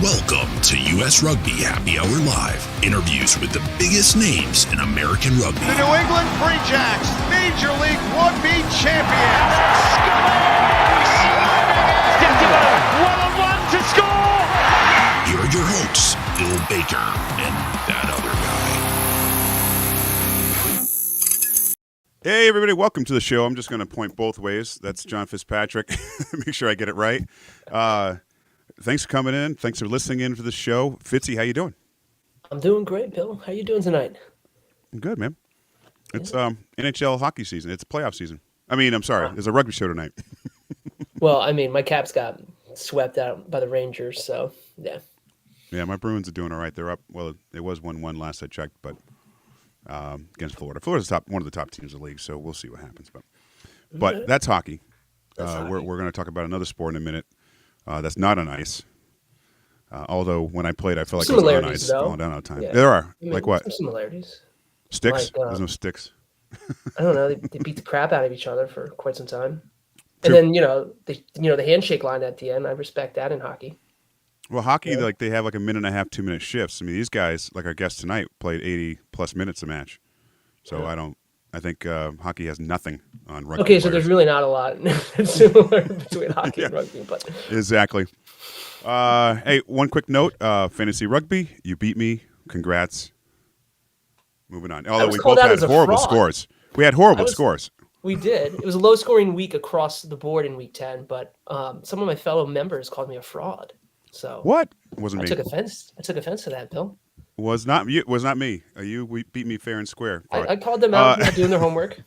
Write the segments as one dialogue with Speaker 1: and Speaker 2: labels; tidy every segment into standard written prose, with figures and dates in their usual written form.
Speaker 1: Welcome to US Rugby Happy Hour Live. Interviews with the biggest names in American rugby.
Speaker 2: The New England Free Jacks, Major League Rugby champions. One-on-one to score.
Speaker 1: Here are your hosts, Phil Baker and that other guy.
Speaker 3: Hey, everybody. Welcome to the show. I'm just going to point both ways. That's John Fitzpatrick. Make sure I get it right. Thanks for coming in. Thanks for listening in for the show. Fitzy, how you doing?
Speaker 4: I'm doing great, Bill. How you doing tonight?
Speaker 3: I'm good, man. It's NHL hockey season. It's playoff season. I'm sorry. There's a rugby show tonight.
Speaker 4: Well, my Caps got swept out by the Rangers, so yeah. Yeah,
Speaker 3: my Bruins are doing all right. They're up. Well, it was 1-1 last I checked, but against Florida. Florida's one of the top teams in the league, so we'll see what happens. But that's hockey. We're going to talk about another sport in a minute. That's not on ice. Although when I played, I felt like it was on ice going down all the time. Yeah. There are. Like what?
Speaker 4: Some similarities.
Speaker 3: Sticks? There's no sticks.
Speaker 4: I don't know. They beat the crap out of each other for quite some time. True. And then, the handshake line at the end, I respect that in hockey.
Speaker 3: Well, hockey, they have like a minute and a half, 2-minute shifts. These guys, like our guest tonight, played 80-plus minutes a match. So I think hockey has nothing on rugby.
Speaker 4: Okay, so there's really not a lot similar between hockey and rugby. But
Speaker 3: exactly. Hey, one quick note. Fantasy rugby, you beat me. Congrats. Moving on. Although we both had horrible scores. We had horrible scores.
Speaker 4: We did. It was a low-scoring week across the board in Week 10, but some of my fellow members called me a fraud. So
Speaker 3: what? Wasn't me.
Speaker 4: I took offense to that, Bill.
Speaker 3: Was not you. Was not me. You beat me fair and square.
Speaker 4: I called them out for not doing their homework.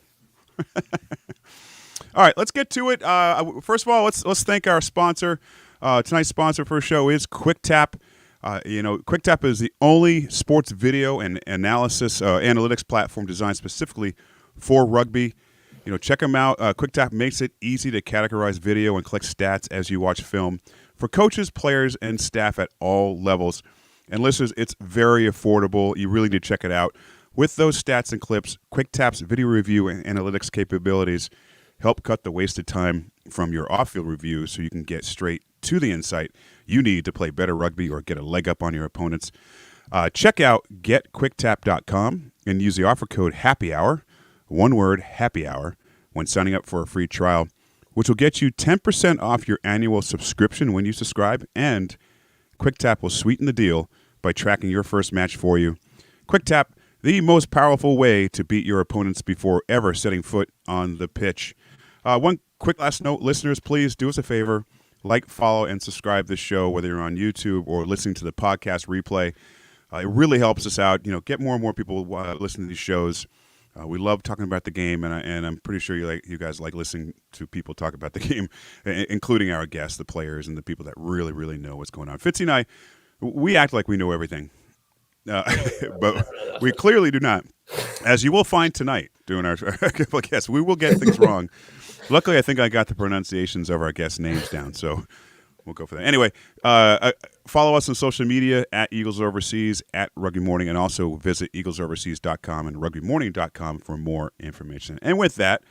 Speaker 3: All right, let's get to it. First of all, let's thank our sponsor. Tonight's sponsor for our show is QuickTap. QuickTap is the only sports video and analytics platform designed specifically for rugby. Check them out. QuickTap makes it easy to categorize video and collect stats as you watch film for coaches, players, and staff at all levels. And listeners, it's very affordable. You really need to check it out. With those stats and clips, QuickTap's video review and analytics capabilities help cut the wasted time from your off-field review so you can get straight to the insight you need to play better rugby or get a leg up on your opponents. Check out getquicktap.com and use the offer code Happy Hour, one word, Happy Hour, when signing up for a free trial, which will get you 10% off your annual subscription when you subscribe, and QuickTap will sweeten the deal by tracking your first match for you. QuickTap, the most powerful way to beat your opponents before ever setting foot on the pitch. One quick last note, listeners, please do us a favor. Like, follow, and subscribe this show, whether you're on YouTube or listening to the podcast replay. It really helps us out. Get more and more people listening to these shows. We love talking about the game, and I'm pretty sure you guys like listening to people talk about the game, including our guests, the players, and the people that really, really know what's going on. Fitzy and I, we act like we know everything, but we clearly do not, as you will find tonight doing our guests. We will get things wrong. Luckily, I think I got the pronunciations of our guest names down, so we'll go for that. Anyway, follow us on social media at Eagles Overseas, at Rugby Morning, and also visit eaglesoverseas.com and rugbymorning.com for more information. And with that,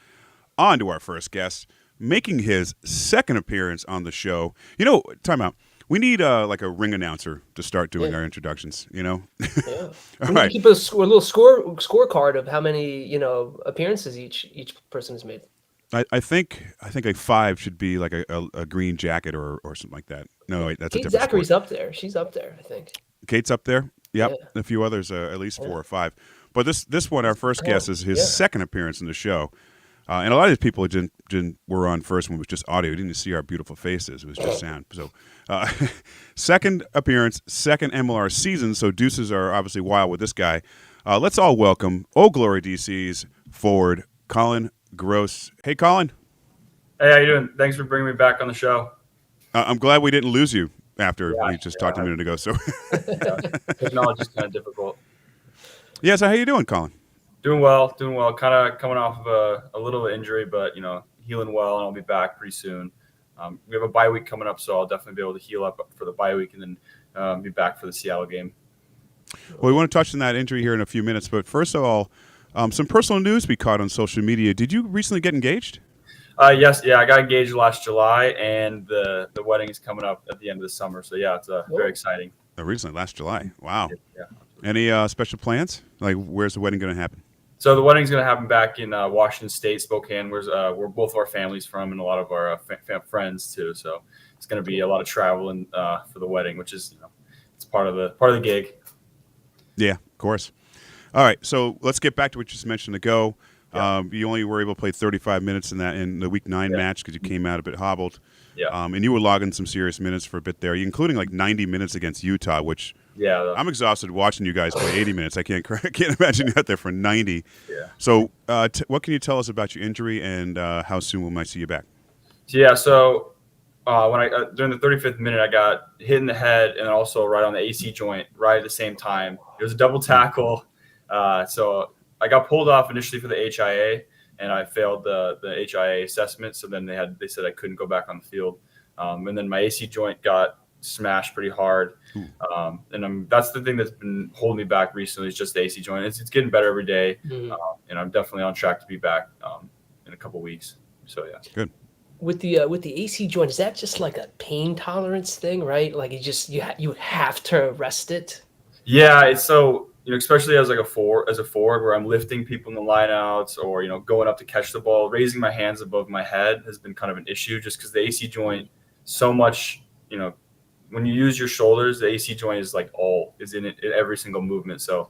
Speaker 3: on to our first guest, making his second appearance on the show. Time out. We need a ring announcer to start doing our introductions. Yeah.
Speaker 4: All right. Keep a little scorecard of how many appearances each person has made.
Speaker 3: I think a 5 should be like a green jacket or something like that. No, wait, that's
Speaker 4: Kate
Speaker 3: a different
Speaker 4: Zachary's
Speaker 3: sport.
Speaker 4: up there. She's up there, I think.
Speaker 3: Kate's up there. Yep. Yeah. A few others, at least 4 or 5. But this one, our first guest, is his second appearance in the show. And a lot of these people were on first when it was just audio. You didn't see our beautiful faces. It was just sound. So second appearance, second MLR season. So deuces are obviously wild with this guy. Let's all welcome Old Glory DC's forward, Collin Grosse. Hey, Collin.
Speaker 5: Hey, how you doing? Thanks for bringing me back on the show.
Speaker 3: I'm glad we didn't lose you after we just talked a minute ago. So
Speaker 5: technology is kind of difficult.
Speaker 3: Yeah, so how you doing, Collin?
Speaker 5: Doing well. Kind of coming off of a little injury, but healing well, and I'll be back pretty soon. We have a bye week coming up, so I'll definitely be able to heal up for the bye week and then be back for the Seattle game.
Speaker 3: Well, we want to touch on that injury here in a few minutes, but first of all, some personal news we caught on social media. Did you recently get engaged?
Speaker 5: Yes, yeah, I got engaged last July, and the wedding is coming up at the end of the summer. So yeah, it's very exciting.
Speaker 3: Recently, last July. Wow.
Speaker 5: Yeah.
Speaker 3: Any special plans? Like, where's the wedding going to happen?
Speaker 5: So the wedding's going to happen back in Washington State, Spokane, where both of our families from, and a lot of our friends too. So it's going to be a lot of traveling for the wedding, which is it's part of the gig.
Speaker 3: Yeah, of course. All right, so let's get back to what you just mentioned ago.
Speaker 5: Yeah.
Speaker 3: You only were able to play 35 minutes in the Week 9 match because you came out a bit hobbled.
Speaker 5: Yeah.
Speaker 3: And you were logging some serious minutes for a bit there, including like 90 minutes against Utah, which I'm exhausted watching you guys play 80 minutes. I can't imagine you out there for 90.
Speaker 5: Yeah.
Speaker 3: So what can you tell us about your injury and how soon we might see you back?
Speaker 5: So when I during the 35th minute, I got hit in the head and also right on the AC joint right at the same time. It was a double tackle. So I got pulled off initially for the HIA, and I failed the HIA assessment. So then they said I couldn't go back on the field. And then my AC joint got smashed pretty hard. And that's the thing that's been holding me back recently is just the AC joint. It's getting better every day. And I'm definitely on track to be back in a couple weeks. So yeah.
Speaker 3: Good.
Speaker 4: With the AC joint, is that just like a pain tolerance thing, right? Like you have to rest it.
Speaker 5: Yeah, it's so especially as a forward where I'm lifting people in the lineouts or going up to catch the ball, raising my hands above my head has been kind of an issue just because the AC joint so much. When you use your shoulders, the AC joint is in every single movement. So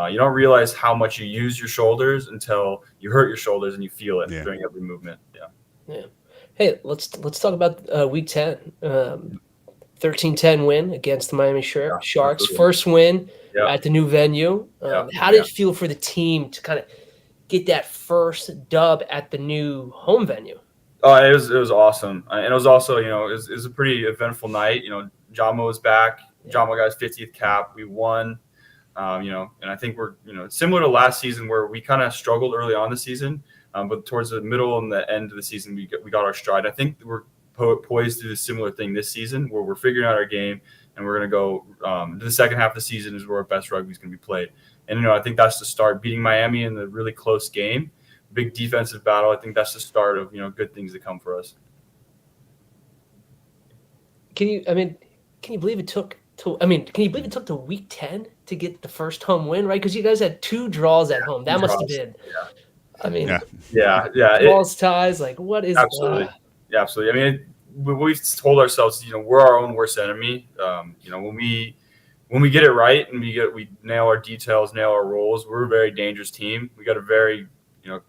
Speaker 5: you don't realize how much you use your shoulders until you hurt your shoulders and you feel it during every movement.
Speaker 4: Yeah. Hey, let's talk about Week 10. 13-10 win against the Miami Sharks.
Speaker 5: Absolutely.
Speaker 4: First win at the new venue. How did it feel for the team to kind of get that first dub at the new home venue?
Speaker 5: It was awesome, and it was also it was a pretty eventful night. Jamo was back. Jamo got his 50th cap. We won. And I think we're similar to last season where we kind of struggled early on the season, but towards the middle and the end of the season we got our stride. I think we're poised to do a similar thing this season where we're figuring out our game and we're going to go to the second half of the season is where our best rugby is going to be played. And I think that's the start. Beating Miami in a really close game, big defensive battle. I think that's the start of good things to come for us.
Speaker 4: Can you believe it took to Week 10 to get the first home win, right? Because you guys had 2 draws at home. That must have been. Draws, ties. Like, what is
Speaker 5: absolutely? Yeah, absolutely. I mean, we've told ourselves, we're our own worst enemy. When we get it right and we nail our details, nail our roles, we're a very dangerous team. We got a very,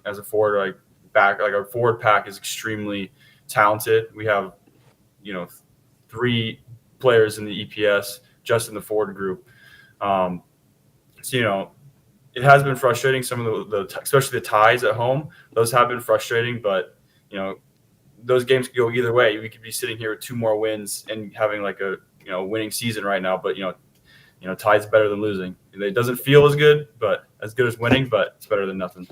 Speaker 5: as a forward, our forward pack is extremely talented. We have, 3 players in the EPS just in the forward group. It has been frustrating. Some of the especially the ties at home, those have been frustrating, but those games could go either way. We could be sitting here with 2 more wins and having like a winning season right now, but ties better than losing. It doesn't feel as good as winning, but it's better than nothing.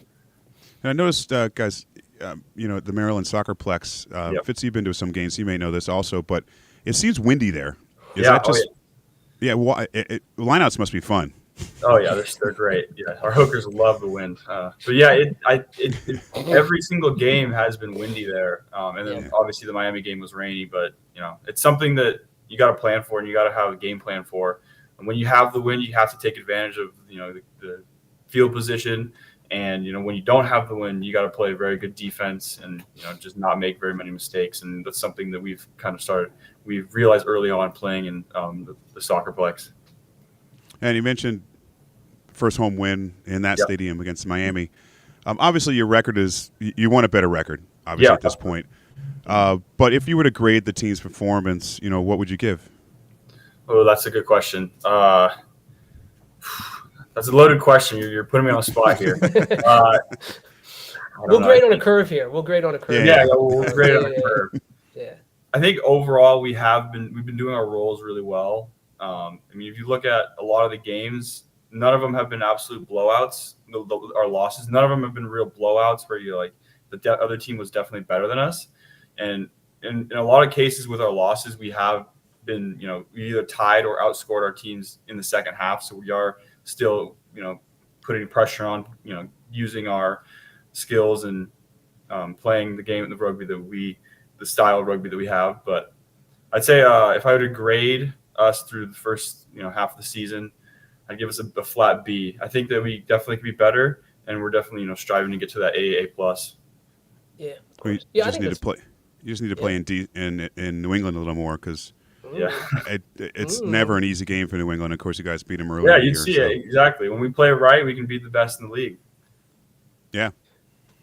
Speaker 3: And I noticed, guys, the Maryland Soccerplex. Fitz, you've been to some games. You may know this also, but it seems windy there. Is that just? Lineouts must be fun.
Speaker 5: Oh yeah, they're great. Yeah, our hookers love the wind. But yeah, every single game has been windy there. And then obviously the Miami game was rainy, but it's something that you got to plan for and you got to have a game plan for. And when you have the wind, you have to take advantage of the field position. And when you don't have the wind, you got to play very good defense and just not make very many mistakes. And that's something that we've kind of we've realized early on playing in the Soccerplex.
Speaker 3: And you mentioned first home win in that stadium against Miami. Obviously, your record is you want a better record. Obviously, at this point. But if you were to grade the team's performance, what would you give?
Speaker 5: Oh, that's a good question. That's a loaded question. You're putting me on the spot here.
Speaker 4: We'll grade on a curve here. We'll grade on a curve.
Speaker 5: Yeah, we'll grade on a curve.
Speaker 4: Yeah.
Speaker 5: I think overall we've been doing our roles really well. If you look at a lot of the games, none of them have been absolute blowouts. Our losses, none of them have been real blowouts where you're like the other team was definitely better than us. And in a lot of cases with our losses, we have been, we either tied or outscored our teams in the second half. So we are still, putting pressure on, using our skills and playing the rugby the style of rugby that we have. But I'd say if I were to grade us through the first half of the season, I'd give us a flat B. I think that we definitely could be better, and we're definitely striving to get to that A plus.
Speaker 4: Yeah,
Speaker 3: You just need to play. You just need to play in New England a little more because it's never an easy game for New England. Of course, you guys beat them earlier.
Speaker 5: Yeah, you'd see it exactly. When we play right, we can beat the best in the league.
Speaker 3: Yeah.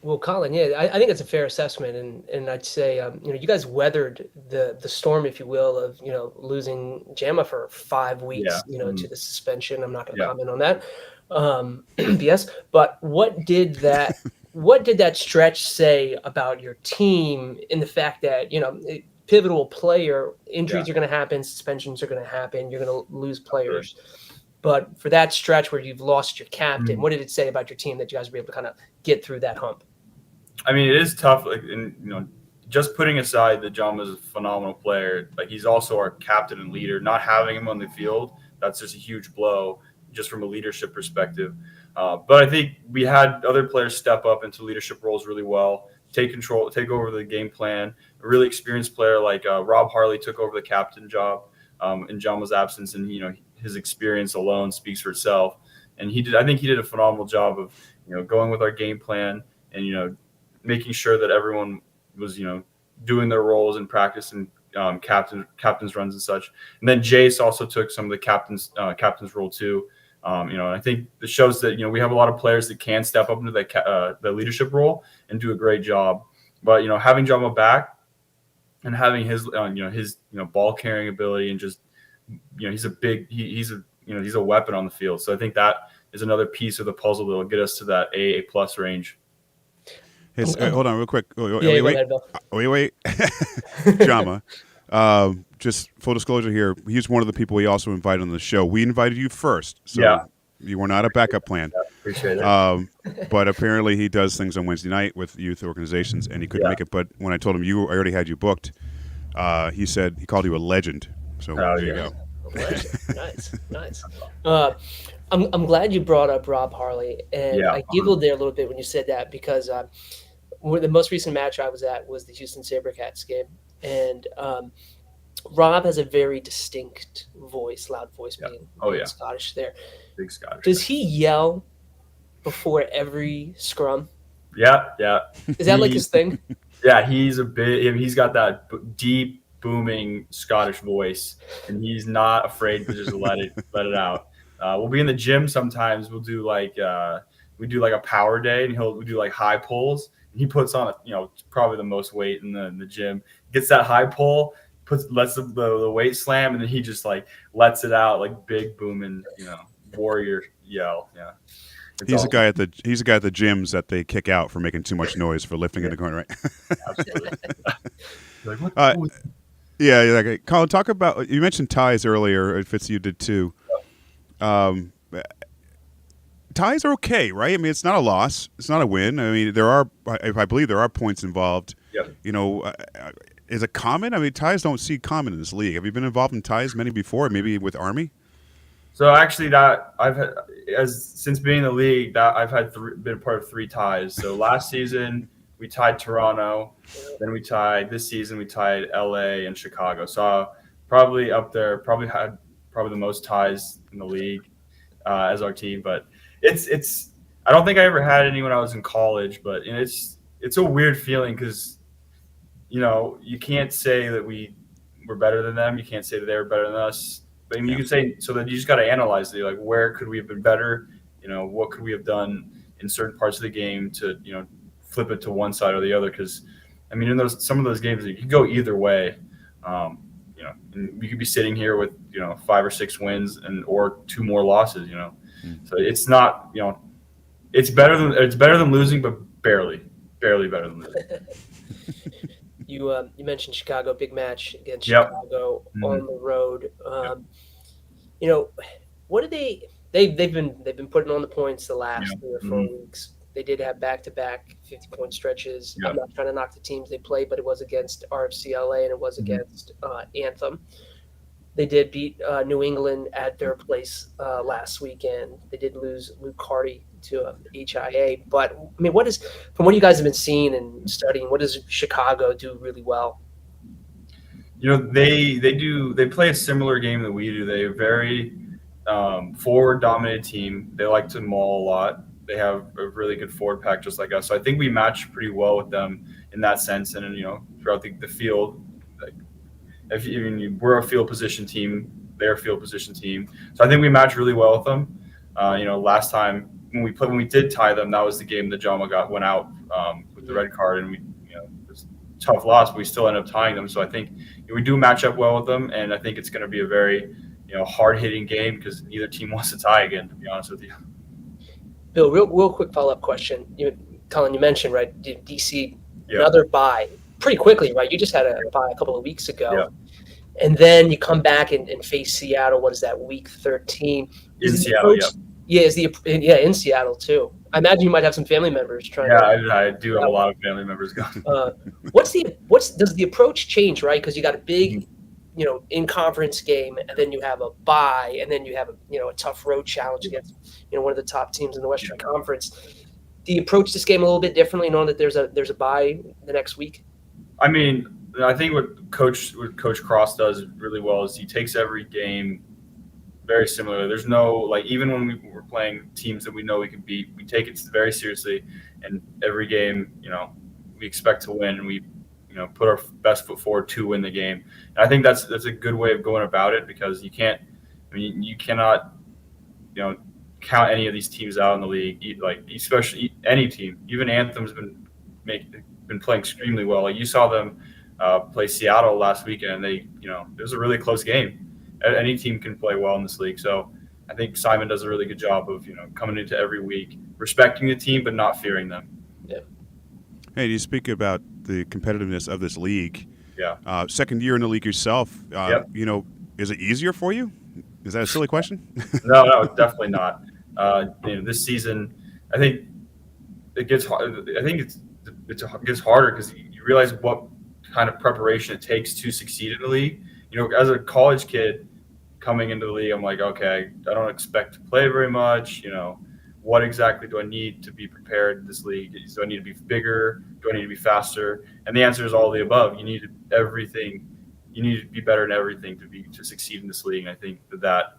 Speaker 4: Well, Collin, I think it's a fair assessment, and I'd say you guys weathered the storm, if you will, of losing Jamma for 5 weeks, to the suspension. I'm not going to comment on that, BS. But what did that stretch say about your team in the fact that pivotal player injuries are going to happen, suspensions are going to happen, you're going to lose players. But for that stretch where you've lost your captain, what did it say about your team that you guys were able to kind of get through that hump?
Speaker 5: I mean, it is tough. Just putting aside that John was a phenomenal player, he's also our captain and leader. Not having him on the field, that's just a huge blow, just from a leadership perspective. But I think we had other players step up into leadership roles really well, take control, take over the game plan. A really experienced player like Rob Harley took over the captain job in Jama's absence, and his experience alone speaks for itself. And I think he did a phenomenal job of going with our game plan and making sure that everyone was doing their roles in practice and captain's runs and such. And then Jace also took some of the captain's role too. I think it shows that we have a lot of players that can step up into the leadership role and do a great job. But having Jama back and having his ball carrying ability and just he's a weapon on the field. So I think that is another piece of the puzzle that will get us to that A plus range.
Speaker 3: Hold on real quick. Wait. Jama. Just full disclosure here, he's one of the people we also invited on the show. We invited you first, so you were not a backup plan.
Speaker 5: Yeah, appreciate it.
Speaker 3: But apparently he does things on Wednesday night with youth organizations, and he couldn't make it. But when I told him I already had you booked, he said he called you a legend. So there you go.
Speaker 4: Nice. I'm glad you brought up Rob Harley, and I giggled there a little bit when you said that because the most recent match I was at was the Houston SaberCats game, and Rob has a very distinct voice, loud voice, being Scottish there.
Speaker 5: Big Scottish.
Speaker 4: Does he yell before every scrum?
Speaker 5: Yeah.
Speaker 4: Is that like his thing?
Speaker 5: Yeah, he's got that deep, booming Scottish voice, and he's not afraid to just let it out. We'll be in the gym sometimes. We'll do like a power day, and we'll do like high pulls. He puts on probably the most weight in the gym. Gets that high pull, lets the weight slam, and then he just lets it out like big booming warrior yell. Yeah.
Speaker 3: He's a guy at the gyms that they kick out for making too much noise for lifting in the corner, right?
Speaker 5: Absolutely.
Speaker 3: Yeah. Collin, talk about, you mentioned ties earlier. Fitz, you did too. Ties are okay, right? I mean, it's not a loss. It's not a win. I mean, I believe there are points involved.
Speaker 5: Yep.
Speaker 3: Is it common? I mean, ties don't see common in this league. Have you been involved in ties many before, maybe with Army?
Speaker 5: So actually, that I've had since being in the league, that I've had been part of 3 ties. So last season we tied Toronto, then this season we tied LA and Chicago. So probably up there, probably the most ties in the league as our team. But it's I don't think I ever had any when I was in college, but it's a weird feeling because you can't say that we're better than them. You can't say that they were better than us. But I mean, you can say, so that you just got to analyze it. Like, where could we have been better? What could we have done in certain parts of the game to, flip it to one side or the other? Because, I mean, in some of those games, it could go either way. And we could be sitting here with, 5 or 6 wins or 2 more losses. So it's not, it's better than losing, but barely better than losing.
Speaker 4: You mentioned Chicago, big match against Chicago on the road. What did they've been putting on the points the last 3 or 4 weeks. They did have back-to-back 50-point stretches. I'm not trying to knock the teams they played, but it was against RFCLA and it was against Anthem. They did beat New England at their place last weekend. They did lose Luke Hardy to HIA. But I mean, from what you guys have been seeing and studying, what does Chicago do really well?
Speaker 5: They play a similar game that we do. They're very forward dominated team. They like to maul a lot. They have a really good forward pack just like us. So I think we match pretty well with them in that sense. And throughout the field, like we're a field position team, they're a field position team. So I think we match really well with them. Last time when we did tie them, that was the game that Jama went out with the red card, and it was a tough loss, but we still ended up tying them. So I think we do match up well with them, and I think it's going to be a very hard-hitting game because neither team wants to tie again, to be honest with you.
Speaker 4: Bill, real quick follow-up question. Collin, you mentioned, right, DC, another bye pretty quickly, right? You just had a bye a couple of weeks ago. Yeah. And then you come back and face Seattle. What is that, week 13?
Speaker 5: In Seattle,
Speaker 4: yeah. In Seattle, too. I imagine you might have some family members trying to.
Speaker 5: I do have a lot of family members going.
Speaker 4: Does the approach change, right? Because you got a big in-conference game, and then you have a bye, and then you have a tough road challenge against one of the top teams in the Western Conference. Do you approach this game a little bit differently, knowing that there's a bye the next week?
Speaker 5: I mean, I think what Coach Grosse does really well is he takes every game very similar. There's no even when we're playing teams that we know we can beat, we take it very seriously, and every game we expect to win, and we put our best foot forward to win the game. And I think that's a good way of going about it, because you cannot count any of these teams out in the league, especially any team. Even Anthem's been playing extremely well. You saw them play Seattle last weekend, and it was a really close game. Any team can play well in this league. So I think Simon does a really good job of coming into every week, respecting the team but not fearing them.
Speaker 4: Yeah.
Speaker 3: Hey, do you speak about the competitiveness of this league?
Speaker 5: Yeah.
Speaker 3: Second year in the league yourself.
Speaker 5: Yep.
Speaker 3: Is it easier for you? Is that a silly question?
Speaker 5: No, definitely not. This season, I think it gets hard. I think it gets harder because you realize what kind of preparation it takes to succeed in the league. As a college kid coming into the league, I'm like, okay, I don't expect to play very much. What exactly do I need to be prepared in this league? Do I need to be bigger? Do I need to be faster? And the answer is all of the above. You need everything. You need to be better in everything to succeed in this league. And I think that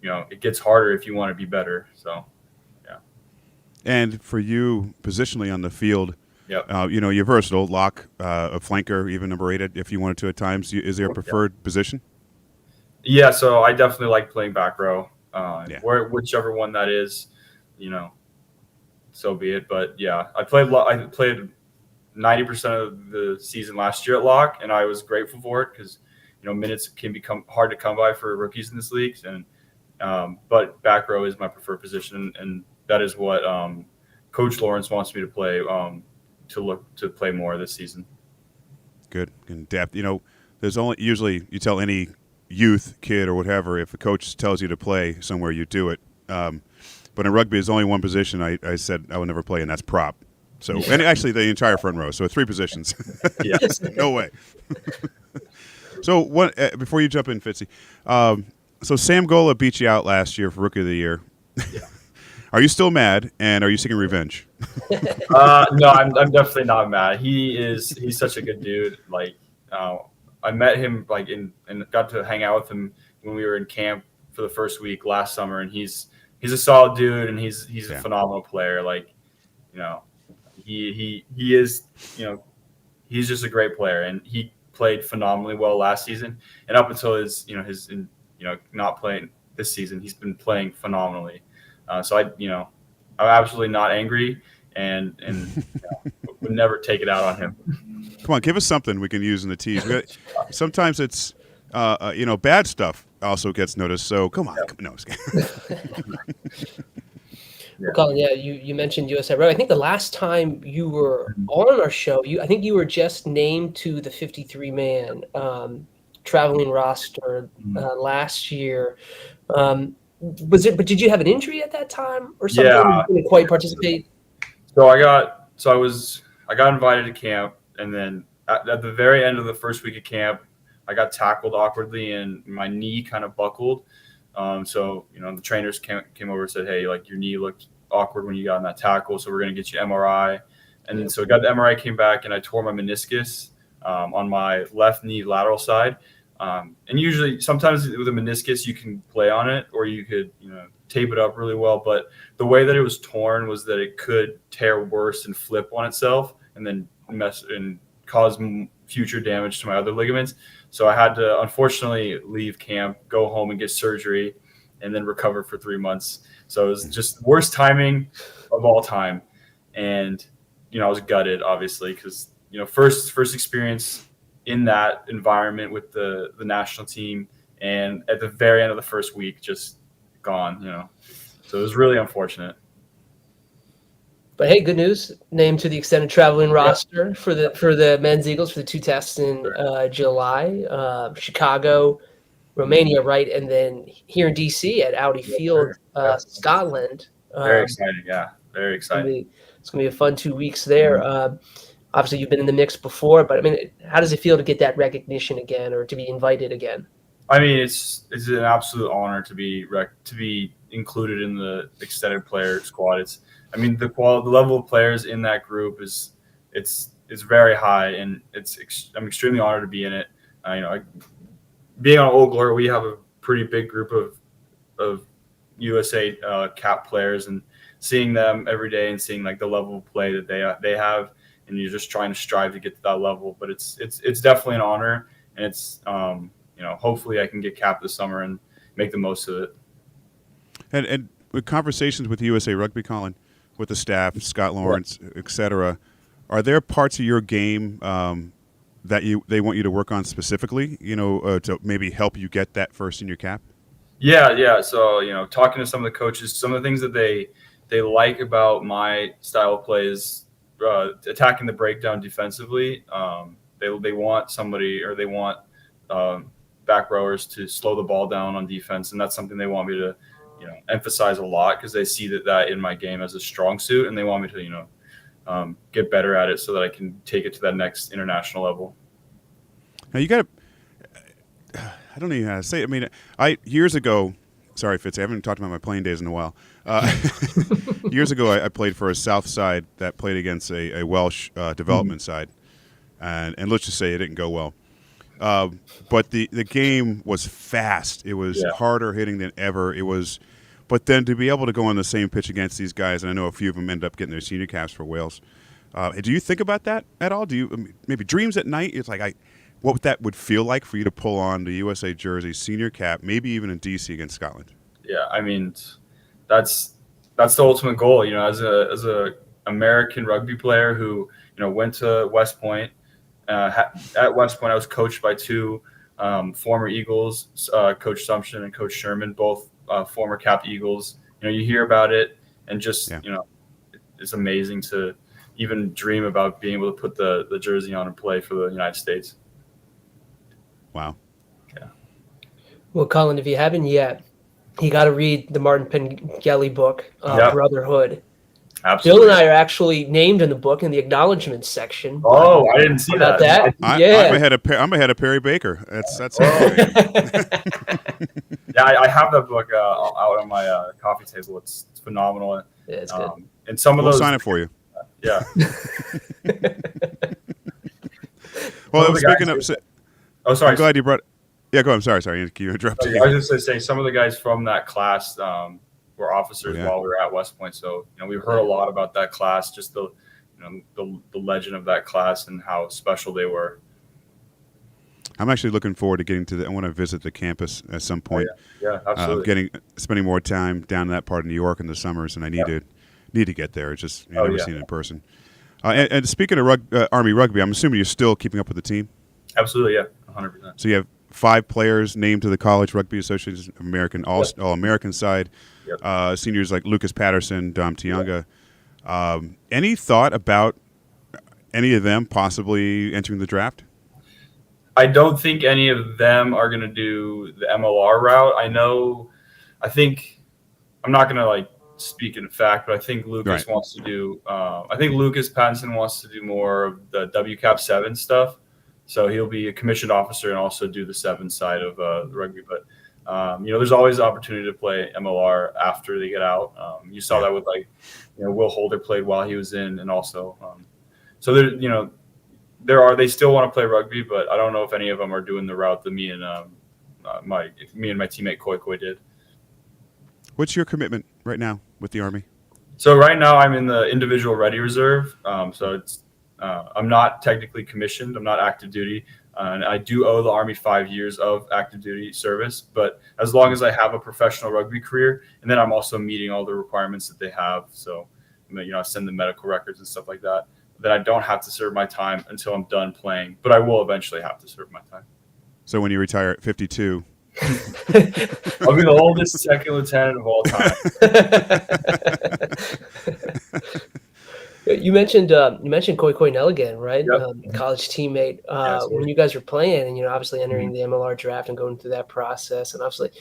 Speaker 5: it gets harder if you want to be better. So, yeah.
Speaker 3: And for you, positionally on the field,
Speaker 5: yep.
Speaker 3: You're versatile, lock, a flanker, even number 8 if you wanted to at times. Is there a preferred position?
Speaker 5: Yeah, so I definitely like playing back row. Whichever one that is, so be it. But yeah, I played 90% of the season last year at lock, and I was grateful for it because minutes can become hard to come by for rookies in this league. And but back row is my preferred position, and that is what Coach Lawrence wants me to play. To play more this season.
Speaker 3: Good. In depth. There's only usually you tell any youth kid or whatever, if a coach tells you to play somewhere, you do it. But in rugby, there's only one position I said I would never play, and that's prop. So, and actually the entire front row. So 3 positions.
Speaker 5: Yes.
Speaker 3: No way. So what? Before you jump in, Fitzy. So Sam Gola beat you out last year for Rookie of the Year.
Speaker 5: Yeah.
Speaker 3: Are you still mad, and are you seeking revenge?
Speaker 5: No, I'm definitely not mad. He's such a good dude. I met him and got to hang out with him when we were in camp for the first week last summer, and he's a solid dude, and he's a phenomenal player. He is he's just a great player, and he played phenomenally well last season, and up until his not playing this season, he's been playing phenomenally. So I'm absolutely not angry, and would never take it out on him.
Speaker 3: Come on, give us something we can use in the tease. Sometimes it's bad stuff also gets noticed. So come on, no.
Speaker 4: Well, Collin, you mentioned USA Rugby. I think the last time you were on our show, I think you were just named to the 53-man traveling roster last year. But did you have an injury at that time or something?
Speaker 5: Yeah.
Speaker 4: You didn't quite participate?
Speaker 5: So I got invited to camp, and then at the very end of the first week of camp, I got tackled awkwardly and my knee kind of buckled. So the trainers came over and said, "Hey, your knee looked awkward when you got in that tackle. So we're going to get you MRI. And then, so I got the MRI, came back, and I tore my meniscus on my left knee lateral side. And usually, sometimes with a meniscus, you can play on it, or you could, tape it up really well. But the way that it was torn was that it could tear worse and flip on itself, and then mess and cause future damage to my other ligaments. So I had to, unfortunately, leave camp, go home and get surgery, and then recover for 3 months. So it was just worst timing of all time. And, I was gutted, obviously, because, first experience in that environment with the national team, and at the very end of the first week, just gone, So it was really unfortunate.
Speaker 4: But hey, good news. Named to the extended traveling roster for the men's Eagles for the 2 tests in July. Chicago, Romania, right, and then here in DC at Audi Field, Scotland.
Speaker 5: Very exciting, yeah. Very exciting.
Speaker 4: It's gonna be a fun 2 weeks there. Obviously, you've been in the mix before, but I mean, how does it feel to get that recognition again, or to be invited again?
Speaker 5: I mean, it's an absolute honor to be included in the extended player squad. The level of players in that group is very high, and I'm extremely honored to be in it. Being on Old Glory, we have a pretty big group of USA cap players, and seeing them every day and seeing like the level of play that they have, and you're just trying to strive to get to that level. But it's definitely an honor, and it's hopefully I can get capped this summer and make the most of it.
Speaker 3: And with conversations with USA Rugby, Collin, with the staff, Scott Lawrence, et cetera, are there parts of your game that they want you to work on specifically, to maybe help you get that first senior cap?
Speaker 5: Yeah. So, talking to some of the coaches, some of the things that they like about my style of play is attacking the breakdown defensively. They want somebody, or they want back rowers to slow the ball down on defense, and that's something they want me to emphasize a lot, because they see that in my game as a strong suit, and they want me to get better at it so that I can take it to that next international level.
Speaker 3: Now you got to, I don't even know how to say it. I mean, years ago, sorry Fitz, I haven't talked about my playing days in a while. Years ago, I played for a South side that played against a Welsh development side, and let's just say it didn't go well. But the game was fast. It was harder hitting than ever. But then to be able to go on the same pitch against these guys, and I know a few of them end up getting their senior caps for Wales. Do you think about that at all? Do you maybe dreams at night? It's like what that would feel like for you to pull on the USA jersey, senior cap, maybe even in DC against Scotland.
Speaker 5: Yeah, I mean, that's the ultimate goal. As a American rugby player who went to West Point. At West Point, I was coached by 2 former Eagles, Coach Sumption and Coach Sherman, both former capped Eagles. You hear about it, and just it's amazing to even dream about being able to put the jersey on and play for the United States.
Speaker 3: Wow.
Speaker 5: Yeah.
Speaker 4: Well, Collin, if you haven't yet, you got to read the Martin Pengelly book, Brotherhood.
Speaker 5: Absolutely.
Speaker 4: Bill and I are actually named in the book in the acknowledgments section.
Speaker 5: Oh, I didn't see that.
Speaker 3: I'm ahead of Perry Baker. That's
Speaker 5: Yeah, I have that book out on my coffee table. It's phenomenal.
Speaker 4: Yeah, it's good.
Speaker 5: And some of
Speaker 3: we'll
Speaker 5: those
Speaker 3: sign it for you.
Speaker 5: Yeah.
Speaker 3: Well, speaking of,
Speaker 5: sorry.
Speaker 3: I'm glad you brought. Yeah, go. I'm sorry. You interrupted.
Speaker 5: I was just going to say some of the guys from that class were officers while we were at West Point. So we heard a lot about that class, just the legend of that class and how special they were.
Speaker 3: I'm actually looking forward to getting to I want to visit the campus at some point.
Speaker 5: Yeah, absolutely.
Speaker 3: Spending more time down in that part of New York in the summers, and I need to get there. It's just never seen it in person. And speaking of Army rugby, I'm assuming you're still keeping up with the team.
Speaker 5: Absolutely, yeah, 100%.
Speaker 3: So you have 5 players named to the College Rugby Association American All-American side. Yep. Seniors like Lucas Patterson, Dom Tianga. Any thought about any of them possibly entering the draft?
Speaker 5: I don't think any of them are going to do the MLR route. I'm not going to speak in fact, but I think Lucas wants to do. I think Lucas Pattinson wants to do more of the WCAP 7 stuff. So he'll be a commissioned officer and also do the 7 side of the rugby. But There's always the opportunity to play MLR after they get out. You saw that with Will Holder played while he was in, and also so they still want to play rugby, but I don't know if any of them are doing the route that me and my teammate Koi did.
Speaker 3: What's your commitment right now with the Army?
Speaker 5: So right now I'm in the individual ready reserve. So it's I'm not technically commissioned. I'm not active duty. And I do owe the Army 5 years of active duty service. But as long as I have a professional rugby career, and then I'm also meeting all the requirements that they have. So, I send the medical records and stuff like that. Then I don't have to serve my time until I'm done playing. But I will eventually have to serve my time.
Speaker 3: So when you retire at 52,
Speaker 5: I'll be the oldest second lieutenant of all time.
Speaker 4: You mentioned Koi Nelligan, right?
Speaker 5: Yep.
Speaker 4: College teammate. When you guys were playing, and obviously entering the MLR draft and going through that process, and obviously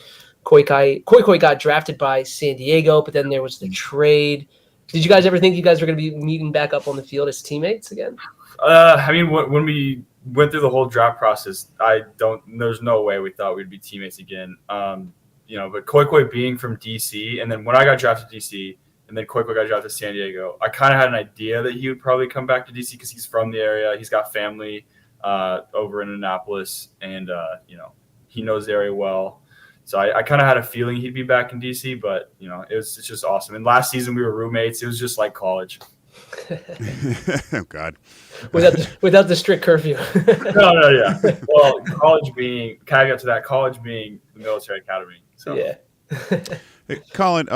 Speaker 4: Koi got drafted by San Diego, but then there was the trade. Did you guys ever think you guys were going to be meeting back up on the field as teammates again?
Speaker 5: When we went through the whole draft process, there's no way we thought we'd be teammates again. But Koi being from DC, and then when I got drafted to DC, and then Koi got drafted to San Diego, I kind of had an idea that he would probably come back to DC because he's from the area. He's got family over in Annapolis, and he knows the area well. So I kind of had a feeling he'd be back in DC, but it's just awesome. And last season we were roommates. It was just like college.
Speaker 3: Oh God!
Speaker 4: Without the strict curfew.
Speaker 5: No, yeah. Well, college being the military academy. So
Speaker 4: yeah.
Speaker 3: Hey, Collin,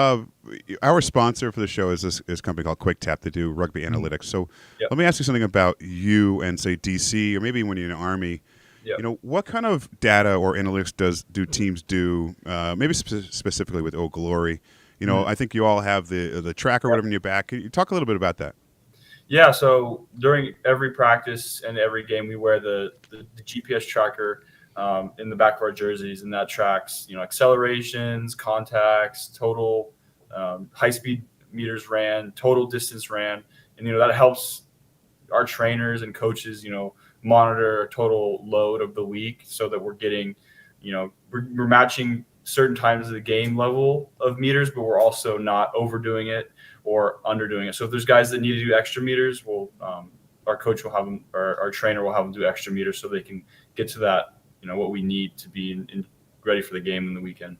Speaker 3: our sponsor for the show is this company called QuickTap. They do rugby analytics. So let me ask you something about you and say DC, or maybe when you're in the Army.
Speaker 5: Yep.
Speaker 3: What kind of data or analytics do teams do? Maybe specifically with Old Glory. I think you all have the tracker, whatever in your back. Can you talk a little bit about that?
Speaker 5: Yeah. So during every practice and every game, we wear the GPS tracker in the back of our jerseys, and that tracks accelerations, contacts, total high speed meters ran, total distance ran, and that helps our trainers and coaches monitor a total load of the week, so that we're getting we're matching certain times of the game level of meters, but we're also not overdoing it or underdoing it. So if there's guys that need to do extra meters, our coach will have them, or our trainer will have them do extra meters, so they can get to that what we need to be ready for the game in the weekend.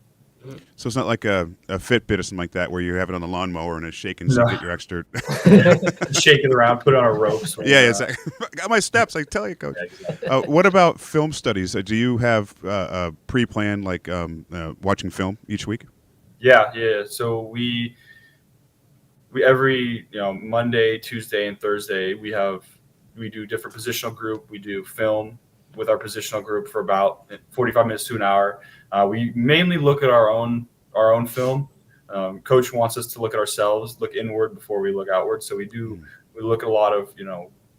Speaker 3: So it's not like a Fitbit or something like that where you have it on the lawnmower and it's shaking so you get your extra.
Speaker 5: Shake it around, put it on a rope.
Speaker 3: Yeah, exactly. I got my steps. I tell you, Coach.
Speaker 5: Yeah, exactly.
Speaker 3: What about film studies? Do you have pre-planned watching film each week?
Speaker 5: Yeah. So we every Monday, Tuesday, and Thursday we do different positional group. We do film with our positional group for about 45 minutes to an hour. We mainly look at our own film. Coach wants us to look at ourselves, look inward before we look outward. So we look at a lot of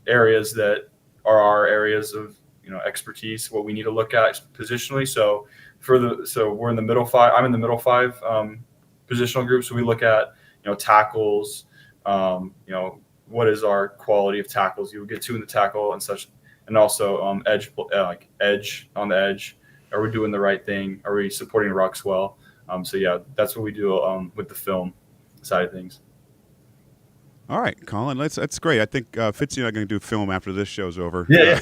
Speaker 5: areas that are our areas of expertise, what we need to look at positionally. So we're in the middle five. I'm in the middle five positional group. So we look at tackles. What is our quality of tackles? You will get 2 in the tackle and such. And also edge on the edge. Are we doing the right thing? Are we supporting rucks well? That's what we do with the film side of things.
Speaker 3: All right, Collin, that's great. I think Fitzy and I are going to do film after this show's over.
Speaker 5: Yeah.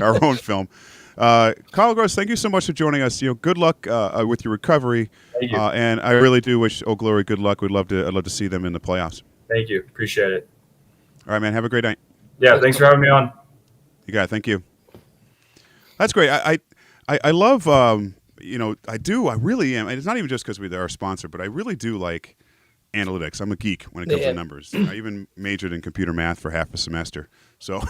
Speaker 3: Our own film. Collin Grosse, thank you so much for joining us. Good luck with your recovery.
Speaker 5: Thank you.
Speaker 3: And I really do wish Old Glory good luck. I'd love to see them in the playoffs.
Speaker 5: Thank you. Appreciate it.
Speaker 3: All right, man. Have a great night.
Speaker 5: Yeah, thanks for having me on.
Speaker 3: You got it. Thank you. That's great. I love, I really am. And it's not even just because we're our sponsor, but I really do like analytics. I'm a geek when it comes to numbers. I even majored in computer math for half a semester. So,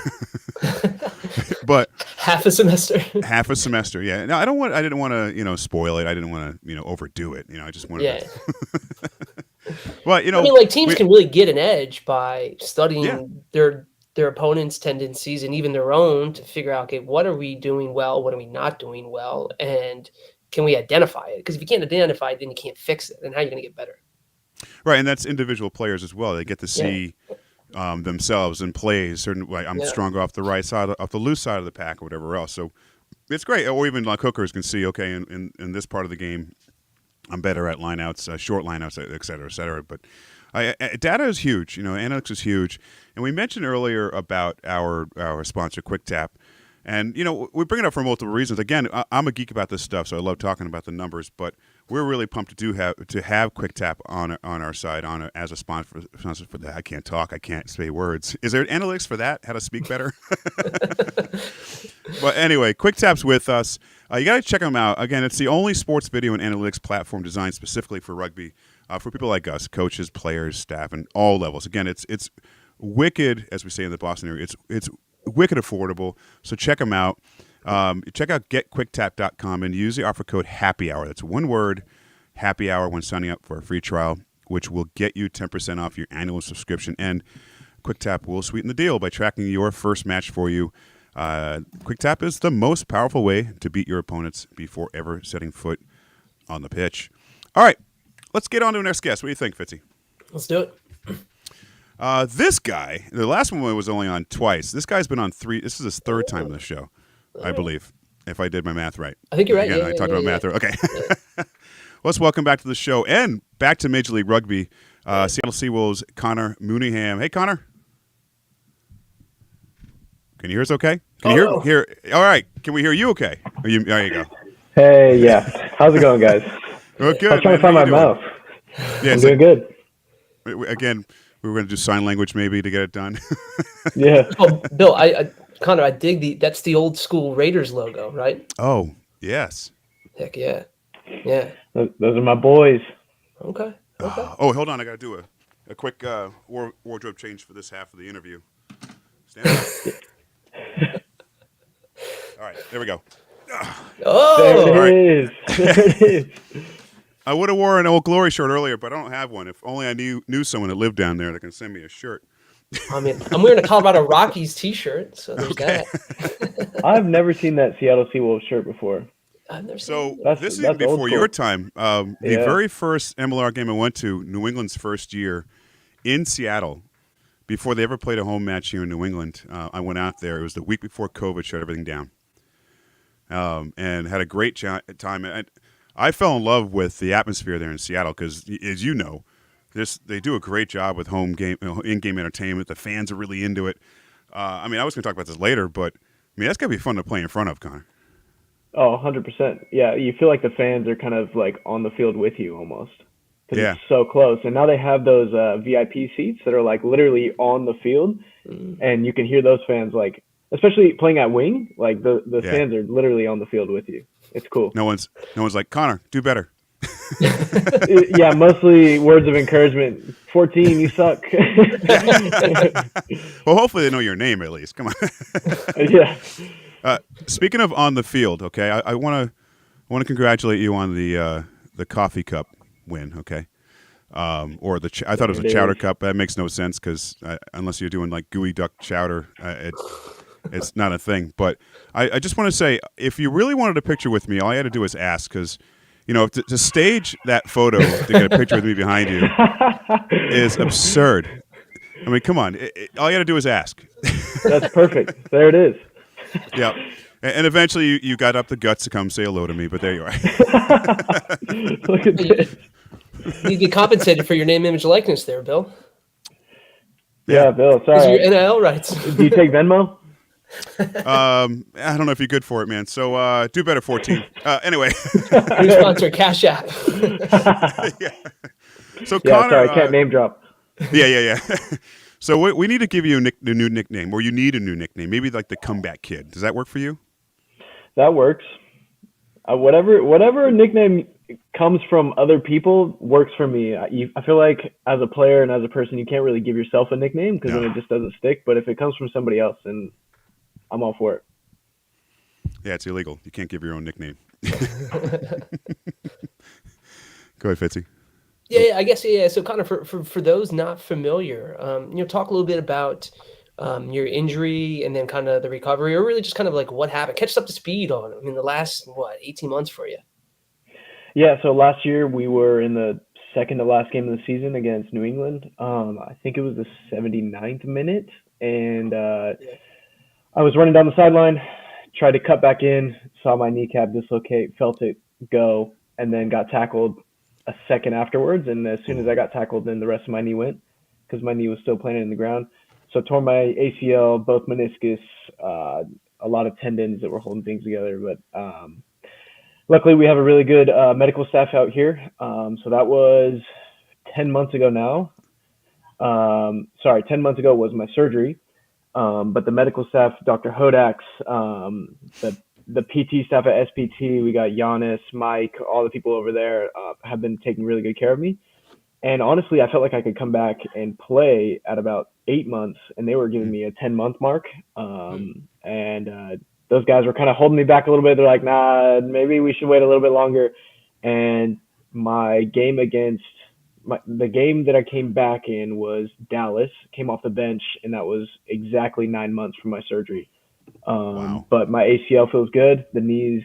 Speaker 3: but
Speaker 4: half a semester,
Speaker 3: yeah. No, I didn't want to, spoil it. I didn't want to, overdo it. I just wanted to. But,
Speaker 4: teams can really get an edge by studying their opponents' tendencies and even their own to figure out, okay, what are we doing well? What are we not doing well? And can we identify it? Because if you can't identify it, then you can't fix it. And how are you going to get better?
Speaker 3: Right. And that's individual players as well. They get to see themselves in plays. I'm stronger off the right side, off the loose side of the pack or whatever else. So It's great. Or even like hookers can see, okay, in this part of the game, I'm better at lineouts, short lineouts, et cetera, et cetera. But data is huge. Analytics is huge. And we mentioned earlier about our sponsor, QuickTap. And, we bring it up for multiple reasons. Again, I'm a geek about this stuff, so I love talking about the numbers. But we're really pumped to have QuickTap on our side as a sponsor for that. I can't talk. I can't say words. Is there analytics for that? How to speak better? But anyway, QuickTap's with us. You got to check them out. Again, it's the only sports video and analytics platform designed specifically for rugby, for people like us, coaches, players, staff, and all levels. Again, it's wicked, as we say in the Boston area. It's wicked affordable. So check them out. Check out getquicktap.com and use the offer code Happy Hour. That's one word, Happy Hour, when signing up for a free trial, which will get you 10% off your annual subscription. And QuickTap will sweeten the deal by tracking your first match for you. QuickTap is the most powerful way to beat your opponents before ever setting foot on the pitch. All right, let's get on to our next guest. What do you think, Fitzy?
Speaker 4: Let's do it.
Speaker 3: This guy, the last one was only on twice. This guy's been on 3. This is his third time on the show, I believe, if I did my math right.
Speaker 4: I think you're right.
Speaker 3: Again, I talked about math. Okay. Let's welcome back to the show and back to Major League Rugby, Seattle Seawolves, Collin Mooneyham. Hey, Collin. Can you hear us okay? Can you hear? All right. Can we hear you okay? There you go.
Speaker 6: Hey, yeah. How's it going, guys?
Speaker 3: Well, good.
Speaker 6: I'm trying to find my mouth.
Speaker 3: Yeah,
Speaker 6: I'm doing good.
Speaker 3: Again, we were going to do sign language maybe to get it done.
Speaker 6: Yeah.
Speaker 4: Oh, Bill, Connor, I dig that's the old school Raiders logo, right?
Speaker 3: Oh, yes.
Speaker 4: Heck yeah. Yeah.
Speaker 6: Those are my boys.
Speaker 4: Okay.
Speaker 3: Oh, hold on. I got to do a quick wardrobe change for this half of the interview. Stand up. All right, there we go.
Speaker 4: Oh,
Speaker 6: there it is.
Speaker 3: I would have worn an Old Glory shirt earlier, but I don't have one. If only I knew someone that lived down there that can send me a shirt.
Speaker 4: I mean, I'm wearing a Colorado Rockies T-shirt, so there's that.
Speaker 6: I've never seen that Seattle Seawolves shirt before.
Speaker 4: I've never
Speaker 3: So
Speaker 4: seen
Speaker 3: this is before your time. The
Speaker 6: Yeah.
Speaker 3: very first MLR game I went to, New England's first year in Seattle, before they ever played a home match here in New England, I went out there. It was the week before COVID shut everything down, and had a great time. I fell in love with the atmosphere there in Seattle because, as you know, they do a great job with home game, in-game entertainment. The fans are really into it. I was going to talk about this later, but that's got to be fun to play in front of, Connor.
Speaker 6: Oh, 100%. Yeah, you feel like the fans are kind of like on the field with you almost. Because it's so close. And now they have those VIP seats that are like literally on the field. And you can hear those fans, like, especially playing at wing, like the fans are literally on the field with you. It's cool.
Speaker 3: No one's like, Connor, do better.
Speaker 6: Yeah, mostly words of encouragement. 14, you suck.
Speaker 3: Well, hopefully they know your name at least. Come on.
Speaker 6: Yeah.
Speaker 3: Speaking of on the field, okay, I want to congratulate you on the coffee cup win, okay? Or I thought it was a chowder cup. That makes no sense because unless you're doing like gooey duck chowder, it's not a thing. But I just want to say, if you really wanted a picture with me, all I had to do was ask because, to stage that photo to get a picture with me behind you is absurd. I mean, come on. All you got to do is ask.
Speaker 6: That's perfect. There it is.
Speaker 3: Yeah. And eventually you got up the guts to come say hello to me, but there you are.
Speaker 6: Look at this.
Speaker 4: You get compensated for your name, image, likeness there, Bill.
Speaker 6: Yeah, Bill,
Speaker 4: These
Speaker 6: sorry.
Speaker 4: are your NIL rights.
Speaker 6: Do you take Venmo?
Speaker 3: I don't know if you're good for it, man. So do better, 14. Anyway.
Speaker 4: New sponsor, Cash App.
Speaker 3: Yeah. So
Speaker 6: Yeah,
Speaker 3: Connor,
Speaker 6: sorry, I can't name drop.
Speaker 3: Yeah. So we need to give you a new nickname, or you need a new nickname. Maybe like the Comeback Kid. Does that work for you?
Speaker 6: That works. Whatever nickname comes from other people works for me. I feel like as a player and as a person, you can't really give yourself a nickname because then it just doesn't stick. But if it comes from somebody else, then I'm all for it.
Speaker 3: Yeah, it's illegal. You can't give your own nickname. Go ahead, Fitzy.
Speaker 4: Yeah, I guess, yeah. So kind of for those not familiar, talk a little bit about your injury and then kind of the recovery, or really just kind of like what happened. Catch us up to speed on, the last, 18 months for you?
Speaker 6: Yeah, so last year we were in the second to last game of the season against New England. I think it was the 79th minute, and I was running down the sideline, tried to cut back in, saw my kneecap dislocate, felt it go, and then got tackled a second afterwards. And as soon as I got tackled, then the rest of my knee went because my knee was still planted in the ground. So tore my ACL, both meniscus, a lot of tendons that were holding things together. But luckily, we have a really good medical staff out here. So that was 10 months ago now. 10 months ago was my surgery. But the medical staff, Dr. Hodaks, the PT staff at SPT, we got Giannis, Mike, all the people over there have been taking really good care of me. And honestly, I felt like I could come back and play at about 8 months, and they were giving me a 10-month mark. And those guys were kind of holding me back a little bit. They're like, nah, maybe we should wait a little bit longer. And my game the game that I came back in was Dallas, came off the bench, and that was exactly 9 months from my surgery.
Speaker 3: Wow.
Speaker 6: But my ACL feels good. The knee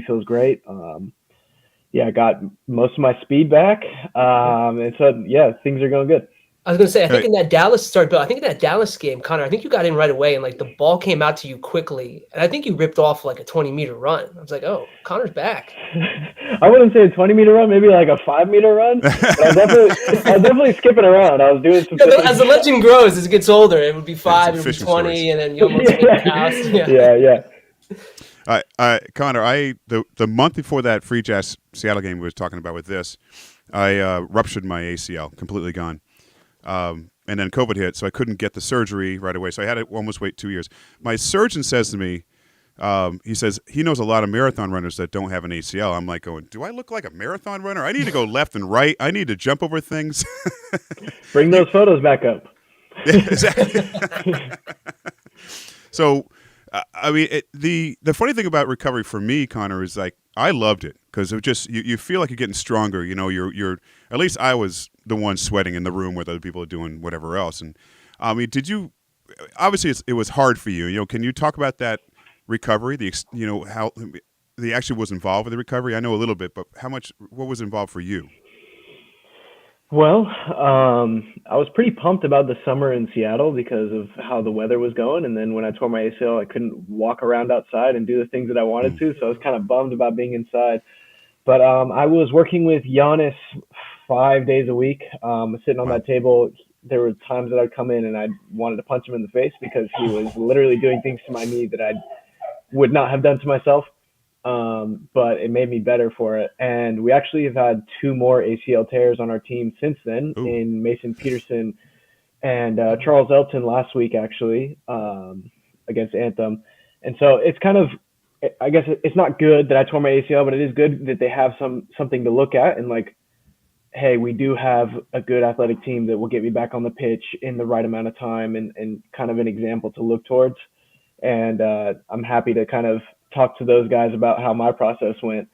Speaker 6: feels great. I got most of my speed back. And so, yeah, things are going good.
Speaker 4: I was going to say, I think in that Dallas game, Connor, I think you got in right away and like the ball came out to you quickly. And I think you ripped off like a 20-meter run. I was like, oh, Connor's back.
Speaker 6: I wouldn't say a 20-meter run, maybe like a 5-meter run. But I was definitely skipping around. I was doing some.
Speaker 4: As the legend grows, as it gets older, it would be 5, it would be 20, stories. And then you almost hit the house.
Speaker 3: Yeah. Connor, the month before that Free Jazz Seattle game we was talking about with this, I ruptured my ACL, completely gone. And then COVID hit, so I couldn't get the surgery right away. So I had to almost wait 2 years. My surgeon says to me, he says he knows a lot of marathon runners that don't have an ACL. I'm like going, do I look like a marathon runner? I need to go left and right. I need to jump over things.
Speaker 6: Bring those photos back up.
Speaker 3: Yeah, exactly. So, the funny thing about recovery for me, Connor, is like I loved it because it just you feel like you're getting stronger. You know, you're at least I was the one sweating in the room with other people doing whatever else. And did you? Obviously, it was hard for you. You know, can you talk about that recovery? How the actually was involved with the recovery. I know a little bit, but what was involved for you?
Speaker 6: Well, I was pretty pumped about the summer in Seattle because of how the weather was going. And then when I tore my ACL, I couldn't walk around outside and do the things that I wanted to. So I was kind of bummed about being inside. But I was working with Giannis 5 days a week, sitting on that table. There were times that I'd come in and I wanted to punch him in the face because he was literally doing things to my knee that I would not have done to myself. But it made me better for it. And we actually have had 2 more ACL tears on our team since then.
Speaker 3: Ooh.
Speaker 6: In Mason Peterson and Charles Elton last week, actually, against Anthem. And so it's kind of, I guess it's not good that I tore my ACL, but it is good that they have something to look at and like, hey, we do have a good athletic team that will get me back on the pitch in the right amount of time and kind of an example to look towards. And I'm happy to kind of talk to those guys about how my process went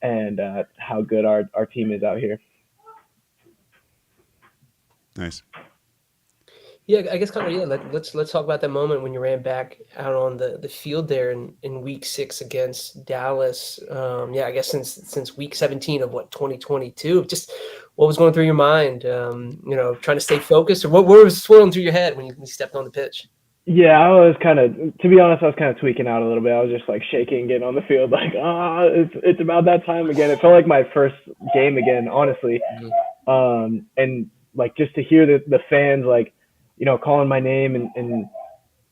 Speaker 6: and how good our team is out here.
Speaker 3: Nice.
Speaker 4: Yeah, I guess kind of, let's talk about that moment when you ran back out on the field there in week 6 against Dallas. I guess since week 17 of 2022, just what was going through your mind, trying to stay focused, or what was swirling through your head when you stepped on the pitch?
Speaker 6: Yeah, I was to be honest, I was kind of tweaking out a little bit. I was just like shaking, getting on the field, like, it's about that time again. It felt like my first game again, honestly. Mm-hmm. And like just to hear the fans, like, calling my name and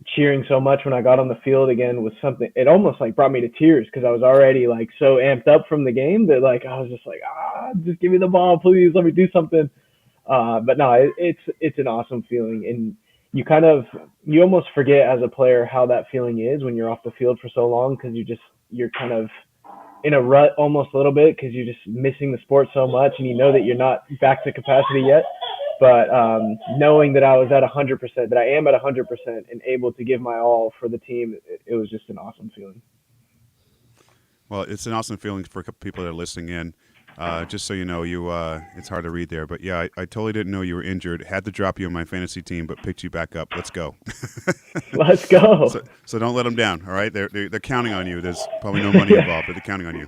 Speaker 6: cheering so much when I got on the field again was something, it almost like brought me to tears because I was already like so amped up from the game that like, I was just like, just give me the ball, please, let me do something. But no, it's an awesome feeling. And you almost forget as a player how that feeling is when you're off the field for so long because you're kind of in a rut almost a little bit because you're just missing the sport so much and you know that you're not back to capacity yet. But knowing that I was at 100%, that I am at 100% and able to give my all for the team, it was just an awesome feeling.
Speaker 3: Well, it's an awesome feeling for people that are listening in. Just so you know, it's hard to read there, but yeah, I totally didn't know you were injured. Had to drop you on my fantasy team, but picked you back up. Let's go.
Speaker 6: Let's go.
Speaker 3: So don't let them down. All right, they're counting on you. There's probably no money involved, but they're counting on you.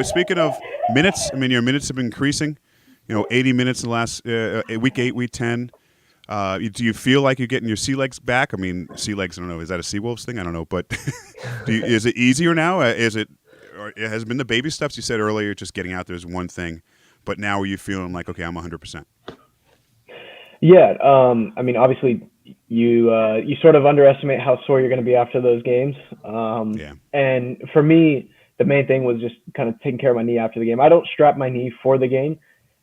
Speaker 3: Speaking of minutes, your minutes have been increasing. 80 minutes in the last week 8, week 10. Do you feel like you're getting your sea legs back? I mean, sea legs, I don't know. Is that a Seawolves thing? I don't know. But is it easier now? Or it has been the baby steps you said earlier, just getting out there is one thing. But now are you feeling like, okay, I'm 100%?
Speaker 6: Yeah. I mean, obviously, you sort of underestimate how sore you're going to be after those games.
Speaker 3: Yeah.
Speaker 6: And for me, the main thing was just kind of taking care of my knee after the game. I don't strap my knee for the game.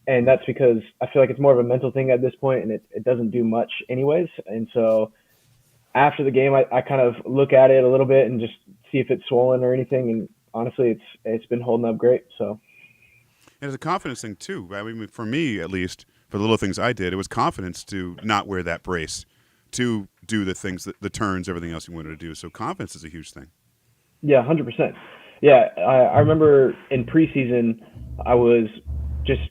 Speaker 6: And that's because I feel like it's more of a mental thing at this point, and it doesn't do much anyways. And so after the game, I kind of look at it a little bit and just see if it's swollen or anything. And honestly, it's been holding up great. So.
Speaker 3: And it's a confidence thing, too. I mean, for me, at least, for the little things I did, it was confidence to not wear that brace, to do the things, the turns, everything else you wanted to do. So confidence is a huge thing.
Speaker 6: Yeah, 100%. Yeah, I remember in preseason, I was just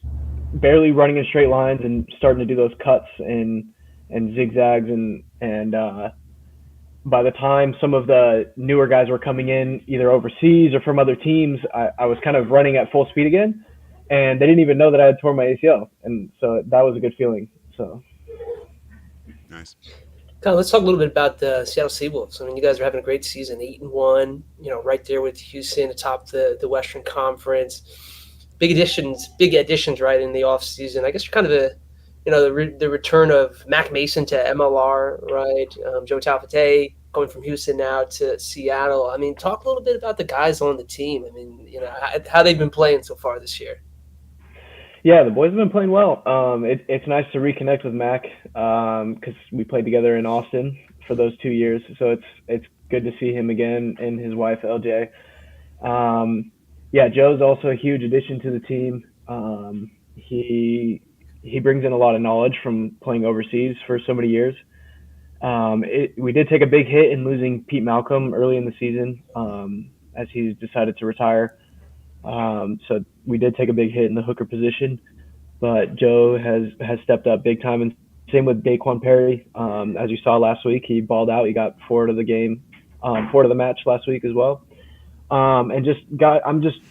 Speaker 6: barely running in straight lines and starting to do those cuts and zigzags and by the time some of the newer guys were coming in either overseas or from other teams, I was kind of running at full speed again, and they didn't even know that I had torn my ACL, and so that was a good feeling. So
Speaker 3: nice.
Speaker 4: Collin, let's talk a little bit about the Seattle Seawolves. I mean, you guys are having a great season, 8-1. Right there with Houston atop the Western Conference. Big additions, right, in the offseason. I guess you're kind of the return of Mac Mason to MLR, right? Joe Taufete'e going from Houston now to Seattle. I mean, talk a little bit about the guys on the team. I mean, how they've been playing so far this year.
Speaker 6: Yeah, the boys have been playing well. It's nice to reconnect with Mac because we played together in Austin for those 2 years. So it's good to see him again and his wife, LJ. Yeah, Joe's also a huge addition to the team. He brings in a lot of knowledge from playing overseas for so many years. We did take a big hit in losing Pete Malcolm early in the season as he decided to retire. So we did take a big hit in the hooker position, but Joe has stepped up big time, and same with Daquan Perry. As you saw last week, he balled out. He got forward of the match last week as well. I'm just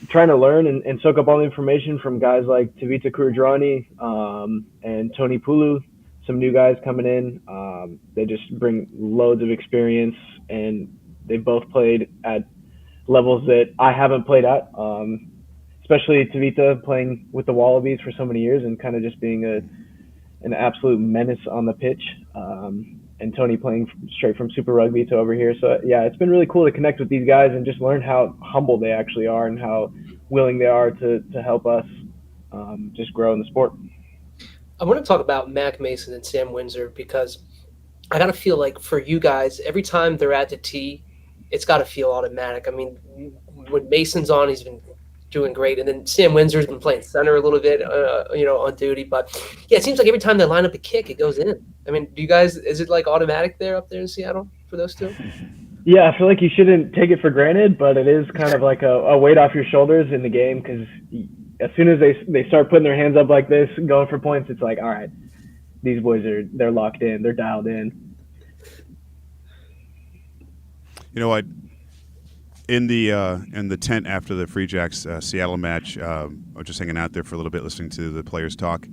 Speaker 6: trying to learn and soak up all the information from guys like Tavita Kurudrani and Tony Pulu, some new guys coming in. They just bring loads of experience, and they both played at levels that I haven't played at, especially Tavita playing with the Wallabies for so many years and kind of just being an absolute menace on the pitch. And Tony playing straight from Super Rugby to over here. So, yeah, it's been really cool to connect with these guys and just learn how humble they actually are and how willing they are to help us just grow in the sport.
Speaker 4: I want to talk about Mac Mason and Sam Windsor because I got to feel like for you guys, every time they're at the tee, it's got to feel automatic. I mean, when Mason's on, he's been doing great. And then Sam Windsor's been playing center a little bit, on duty. But, yeah, it seems like every time they line up a kick, it goes in. I mean, is it like automatic there up there in Seattle for those two?
Speaker 6: Yeah, I feel like you shouldn't take it for granted, but it is kind of like a weight off your shoulders in the game because as soon as they start putting their hands up like this, going for points, it's like, all right, these boys they're locked in, they're dialed in.
Speaker 3: In the tent after the Free Jacks Seattle match, I was just hanging out there for a little bit, listening to the players talk,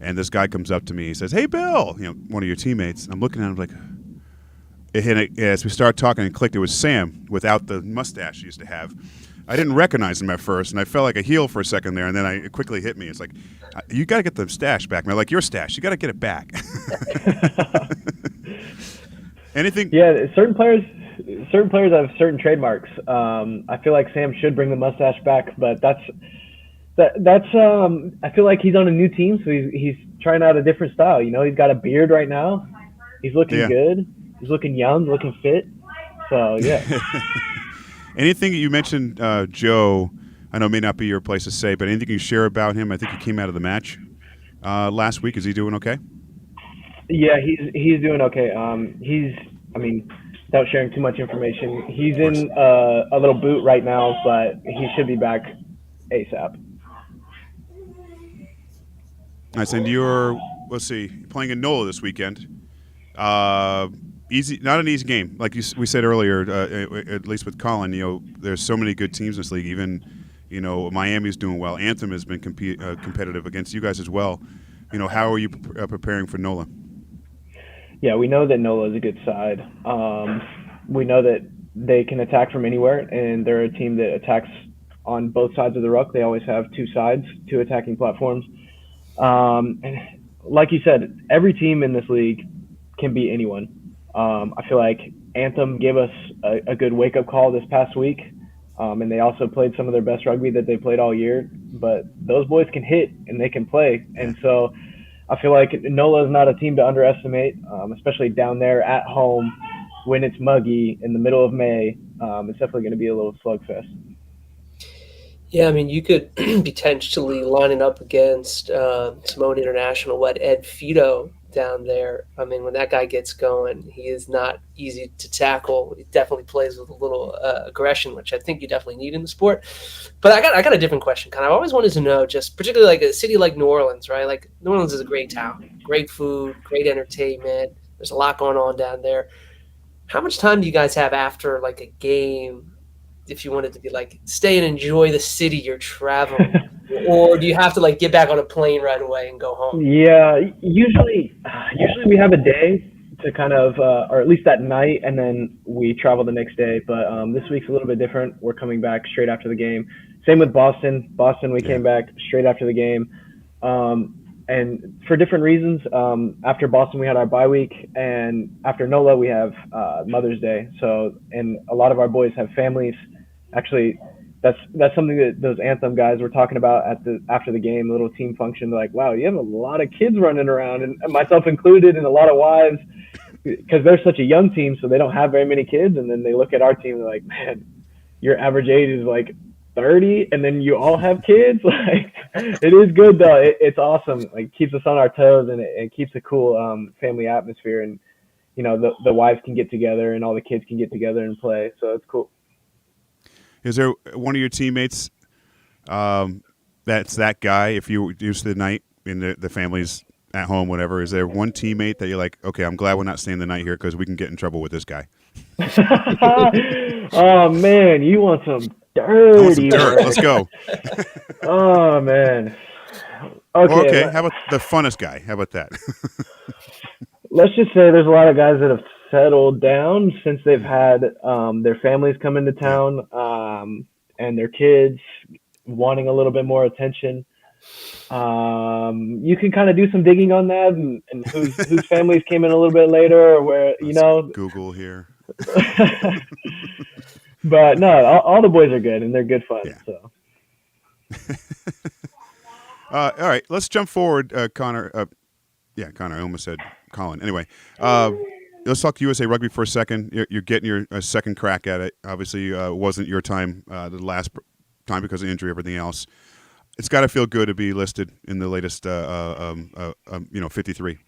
Speaker 3: and this guy comes up to me. He says, "Hey, Bill," one of your teammates. I'm looking at him like, as we start talking, and clicked. It was Sam without the mustache he used to have. I didn't recognize him at first, and I felt like a heel for a second there, and then it quickly hit me. It's like, you got to get the stash back, man. Like your stash, you got to get it back. Anything? Yeah,
Speaker 6: certain players have certain trademarks. I feel like Sam should bring the mustache back, but that's I feel like he's on a new team, so he's trying out a different style. He's got a beard right now. He's looking good. He's looking young, looking fit. So yeah.
Speaker 3: Anything you mentioned, Joe? I know it may not be your place to say, but anything you share about him? I think he came out of the match last week. Is he doing okay?
Speaker 6: Yeah, he's doing okay. Without sharing too much information, he's in a little boot right now, but he should be back ASAP.
Speaker 3: Nice. And let's see, playing in NOLA this weekend. Easy, not an easy game. Like we said earlier, at least with Collin, there's so many good teams in this league. Even, Miami's doing well. Anthem has been competitive against you guys as well. How are you preparing for NOLA?
Speaker 6: Yeah, we know that NOLA is a good side. We know that they can attack from anywhere, and they're a team that attacks on both sides of the ruck. They always have two sides, two attacking platforms. And like you said, every team in this league can beat anyone. I feel like Anthem gave us a good wake-up call this past week, and they also played some of their best rugby that they played all year. But those boys can hit, and they can play. And so I feel like NOLA is not a team to underestimate, especially down there at home when it's muggy in the middle of May. It's definitely going to be a little slugfest.
Speaker 4: Yeah, I mean, you could potentially line it up against Simone International, Ed Fido down there. I mean, when that guy gets going, he is not easy to tackle. He definitely plays with a little aggression, which I think you definitely need in the sport. But I got a different question. Kind of, I always wanted to know, just particularly like a city like New Orleans, right? Like New Orleans is a great town, great food, great entertainment. There's a lot going on down there. How much time do you guys have after like a game, if you wanted to be like stay and enjoy the city you're traveling, or do you have to like get back on a plane right away and go home?
Speaker 6: Yeah, usually we have a day to kind of, or at least that night, and then we travel the next day. But this week's a little bit different. We're coming back straight after the game. Same with Boston. We came back straight after the game. And for different reasons, after Boston, we had our bye week, and after NOLA, we have Mother's Day. So, and a lot of our boys have families. Actually, that's something that those Anthem guys were talking about after the game, little team function. They're like, wow, you have a lot of kids running around, and myself included, and a lot of wives, because they're such a young team, so they don't have very many kids. And then they look at our team, and they're like, man, your average age is like 30, and then you all have kids. Like, it is good though. It's awesome. Like, keeps us on our toes, and it keeps a cool family atmosphere. And you know, the wives can get together, and all the kids can get together and play. So it's cool.
Speaker 3: Is there one of your teammates that's that guy, if you used to the night and the family's at home, whatever, is there one teammate that you're like, okay, I'm glad we're not staying the night here because we can get in trouble with this guy?
Speaker 6: Oh, man, you want some dirty
Speaker 3: I want some dirt. Let's go.
Speaker 6: Oh, man.
Speaker 3: Okay, how about the funnest guy? How about that?
Speaker 6: Let's just say there's a lot of guys that have settled down since they've had their families come into town and their kids wanting a little bit more attention. You can kind of do some digging on that and whose families came in a little bit later, or where, you know.
Speaker 3: Google here.
Speaker 6: But no, all the boys are good, and they're good fun.
Speaker 3: Yeah.
Speaker 6: So.
Speaker 3: All right, let's jump forward, Connor. Connor, I almost said Collin. Anyway, let's talk USA Rugby for a second. You're getting your second crack at it. Obviously, it wasn't your time the last time because of injury, everything else. It's got to feel good to be listed in the latest, 53.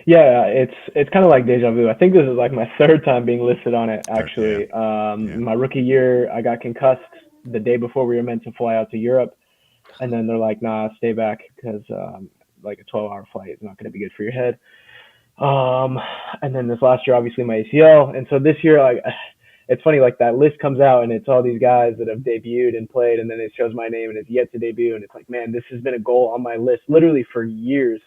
Speaker 6: Yeah, it's kind of like deja vu. I think this is like my third time being listed on it, actually. My rookie year, I got concussed the day before we were meant to fly out to Europe. And then they're like, nah, stay back because like a 12-hour flight is not going to be good for your head. And then this last year, obviously my ACL. And so this year, like, it's funny, like that list comes out and it's all these guys that have debuted and played, and then it shows my name and it's yet to debut. And it's like, man, this has been a goal on my list literally for years.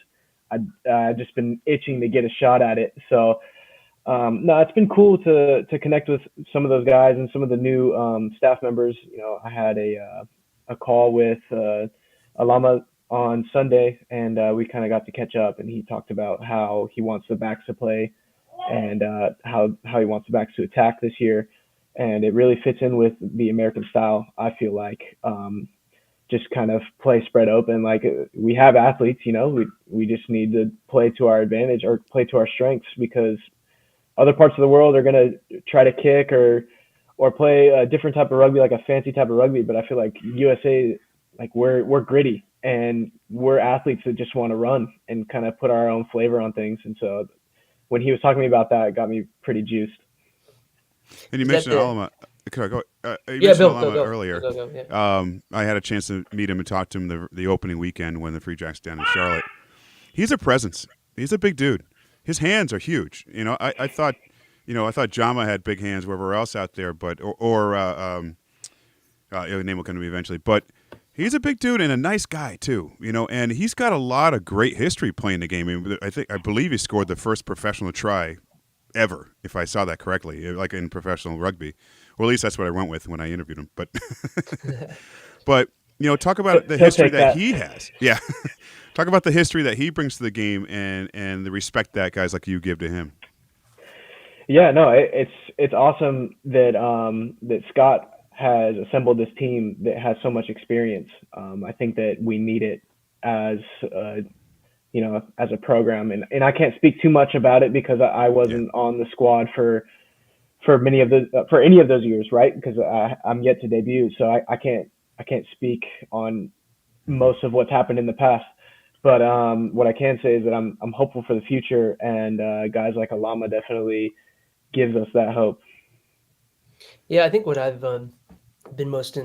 Speaker 6: I've just been itching to get a shot at it. So, no, it's been cool to connect with some of those guys and some of the new staff members. You know, I had a call with Alama on Sunday, and we kind of got to catch up, and he talked about how he wants the backs to play and how he wants the backs to attack this year. And it really fits in with the American style, I feel like. Just kind of play spread open. Like, we have athletes, you know, we just need to play to our advantage or play to our strengths, because other parts of the world are going to try to kick or play a different type of rugby, like a fancy type of rugby. But I feel like USA, like we're gritty, and we're athletes that just want to run and kind of put our own flavor on things. And so when he was talking to me about that, it got me pretty juiced.
Speaker 3: And you mentioned Alama. Could I go?
Speaker 4: Bill,
Speaker 3: earlier.
Speaker 4: Go, yeah.
Speaker 3: I had a chance to meet him and talk to him the opening weekend when the Free Jacks down in Charlotte. He's a presence. He's a big dude. His hands are huge. You know, I thought Jama had big hands wherever else out there, but or name will come to me eventually. But He's a big dude and a nice guy too, and he's got a lot of great history playing the game. I believe he scored the first professional try ever, if I saw that correctly, like in professional rugby, or at least that's what I went with when I interviewed him. But, but talk about the history that he has. Yeah, talk about the history that he brings to the game and the respect that guys like you give to him.
Speaker 6: Yeah, no, it's awesome that that Scott has assembled this team that has so much experience. I think that we need it as as a program, and I can't speak too much about it because I wasn't on the squad for any of those years, right? Because I'm yet to debut, so I can't speak on most of what's happened in the past. But what I can say is that I'm hopeful for the future, and guys like Alama definitely gives us that hope.
Speaker 4: Yeah, I think what I've been most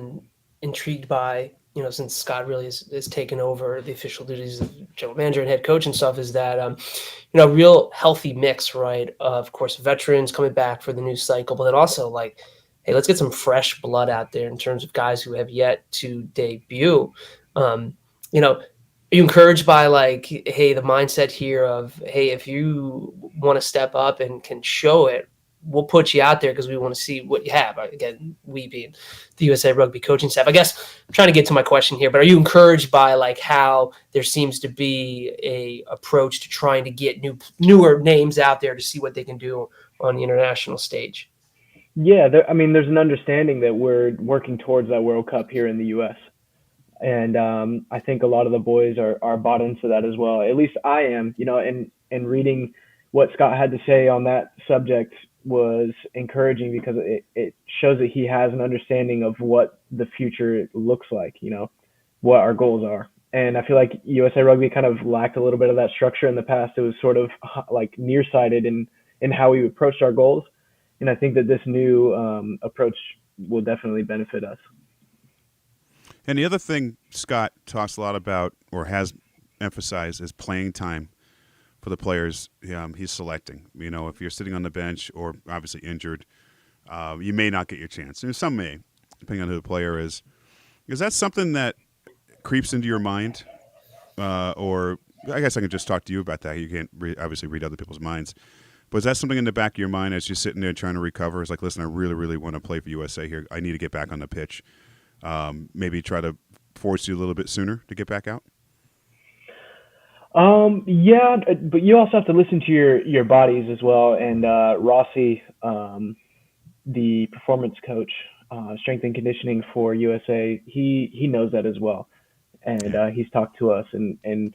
Speaker 4: intrigued by, since Scott really has taken over the official duties of general manager and head coach and stuff, is that a real healthy mix, right? Of course, veterans coming back for the new cycle, but then also like, hey, let's get some fresh blood out there in terms of guys who have yet to debut. Are you encouraged by like, hey, the mindset here of, hey, if you want to step up and can show it, we'll put you out there because we want to see what you have. Again, we being the USA Rugby coaching staff. I guess I'm trying to get to my question here, but are you encouraged by like how there seems to be a approach to trying to get newer names out there to see what they can do on the international stage?
Speaker 6: Yeah, there's an understanding that we're working towards that World Cup here in the U.S. And I think a lot of the boys are bought into that as well. At least I am, and reading what Scott had to say on that subject was encouraging because it shows that he has an understanding of what the future looks like, what our goals are. And I feel like USA Rugby kind of lacked a little bit of that structure in the past. It was sort of like nearsighted in how we approached our goals. And I think that this new approach will definitely benefit us.
Speaker 3: And the other thing Scott talks a lot about or has emphasized is playing time for the players he's selecting. If you're sitting on the bench or obviously injured, you may not get your chance. And some may, depending on who the player is. Is that something that creeps into your mind? Or I guess I can just talk to you about that. You can't obviously read other people's minds. But is that something in the back of your mind as you're sitting there trying to recover? It's like, listen, I really, really want to play for USA here. I need to get back on the pitch. Maybe try to force you a little bit sooner to get back out?
Speaker 6: Yeah, but you also have to listen to your bodies as well. And Rossi, the performance coach, strength and conditioning for USA, he knows that as well. And he's talked to us, and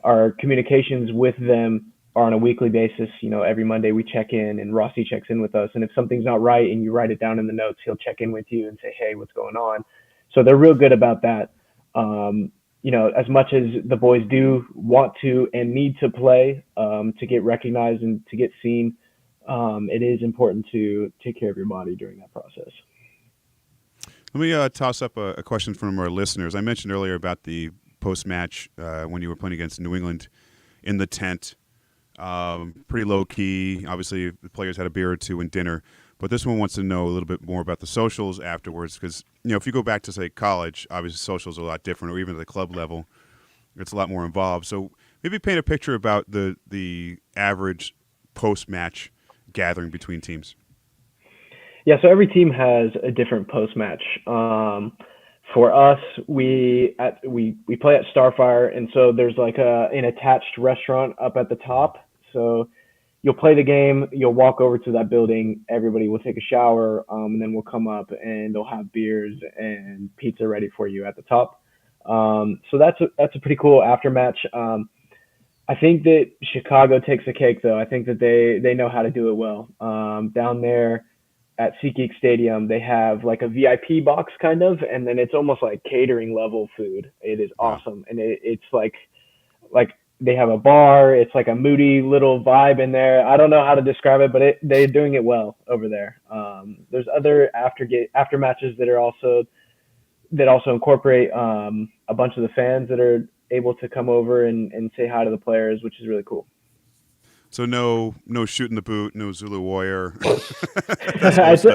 Speaker 6: our communications with them are on a weekly basis. Every Monday we check in, and Rossi checks in with us. And if something's not right and you write it down in the notes, he'll check in with you and say, hey, what's going on? So they're real good about that. As much as the boys do want to and need to play to get recognized and to get seen, it is important to take care of your body during that process.
Speaker 3: Let me toss up a question from our listeners. I mentioned earlier about the post-match when you were playing against New England in the tent. Pretty low-key. Obviously, the players had a beer or two and dinner. But this one wants to know a little bit more about the socials afterwards because, if you go back to, say, college, obviously socials are a lot different, or even at the club level, it's a lot more involved. So maybe paint a picture about the average post-match gathering between teams.
Speaker 6: Yeah, so every team has a different post-match. For us, we play at Starfire, and so there's like an attached restaurant up at the top. So you'll play the game, you'll walk over to that building, everybody will take a shower, and then we'll come up and they'll have beers and pizza ready for you at the top. So that's a pretty cool aftermatch. I think that Chicago takes the cake though. I think that they know how to do it well. Down there at SeaGeek Stadium, they have like a VIP box kind of, and then it's almost like catering level food. It is awesome. And it's like they have a bar. It's like a moody little vibe in there. I don't know how to describe it, but they're doing it well over there. There's other after matches that also incorporate a bunch of the fans that are able to come over and say hi to the players, which is really cool.
Speaker 3: So no shooting the boot, no Zulu warrior.
Speaker 6: That's you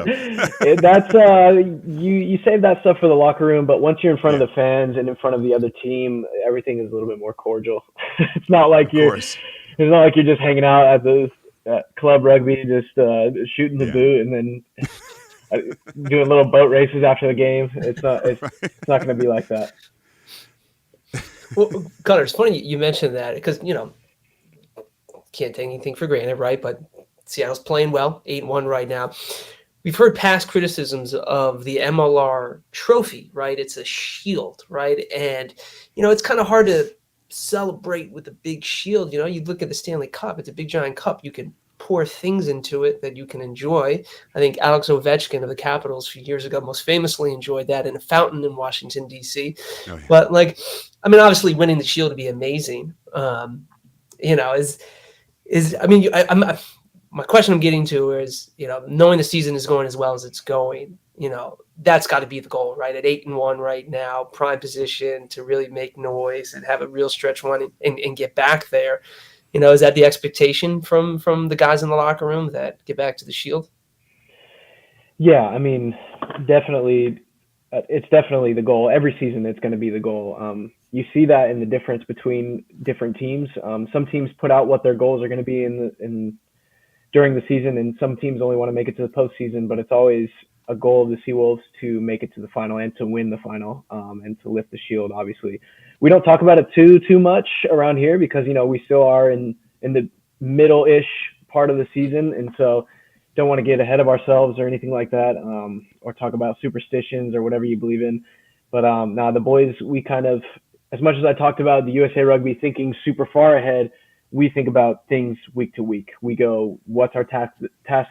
Speaker 6: save that stuff for the locker room, but once you're in front of the fans and in front of the other team, everything is a little bit more cordial. It's not like you're just hanging out at club rugby, just shooting the boot and then doing little boat races after the game. It's not going to be like that.
Speaker 4: Well, Connor, it's funny you mentioned that because can't take anything for granted, right? But Seattle's playing well, 8-1 right now. We've heard past criticisms of the MLR trophy, right? It's a shield, right? And, it's kind of hard to celebrate with a big shield. You look at the Stanley Cup, it's a big giant cup. You can pour things into it that you can enjoy. I think Alex Ovechkin of the Capitals a few years ago most famously enjoyed that in a fountain in Washington, D.C. Oh, yeah. But, obviously winning the shield would be amazing. My question I'm getting to is, knowing the season is going as well as it's going, that's got to be the goal, right? At 8-1 right now, prime position to really make noise and have a real stretch run and get back there. Is that the expectation from the guys in the locker room that get back to the shield?
Speaker 6: Yeah, definitely. It's definitely the goal. Every season it's going to be the goal. You see that in the difference between different teams. Some teams put out what their goals are going to be during the season, and some teams only want to make it to the postseason, but it's always a goal of the Seawolves to make it to the final and to win the final, and to lift the shield. Obviously, we don't talk about it too much around here because we still are in the middle-ish part of the season, and so don't want to get ahead of ourselves or anything like that, or talk about superstitions or whatever you believe in. But the boys, we kind of, as much as I talked about the USA Rugby thinking super far ahead, we think about things week to week. We go, what's our task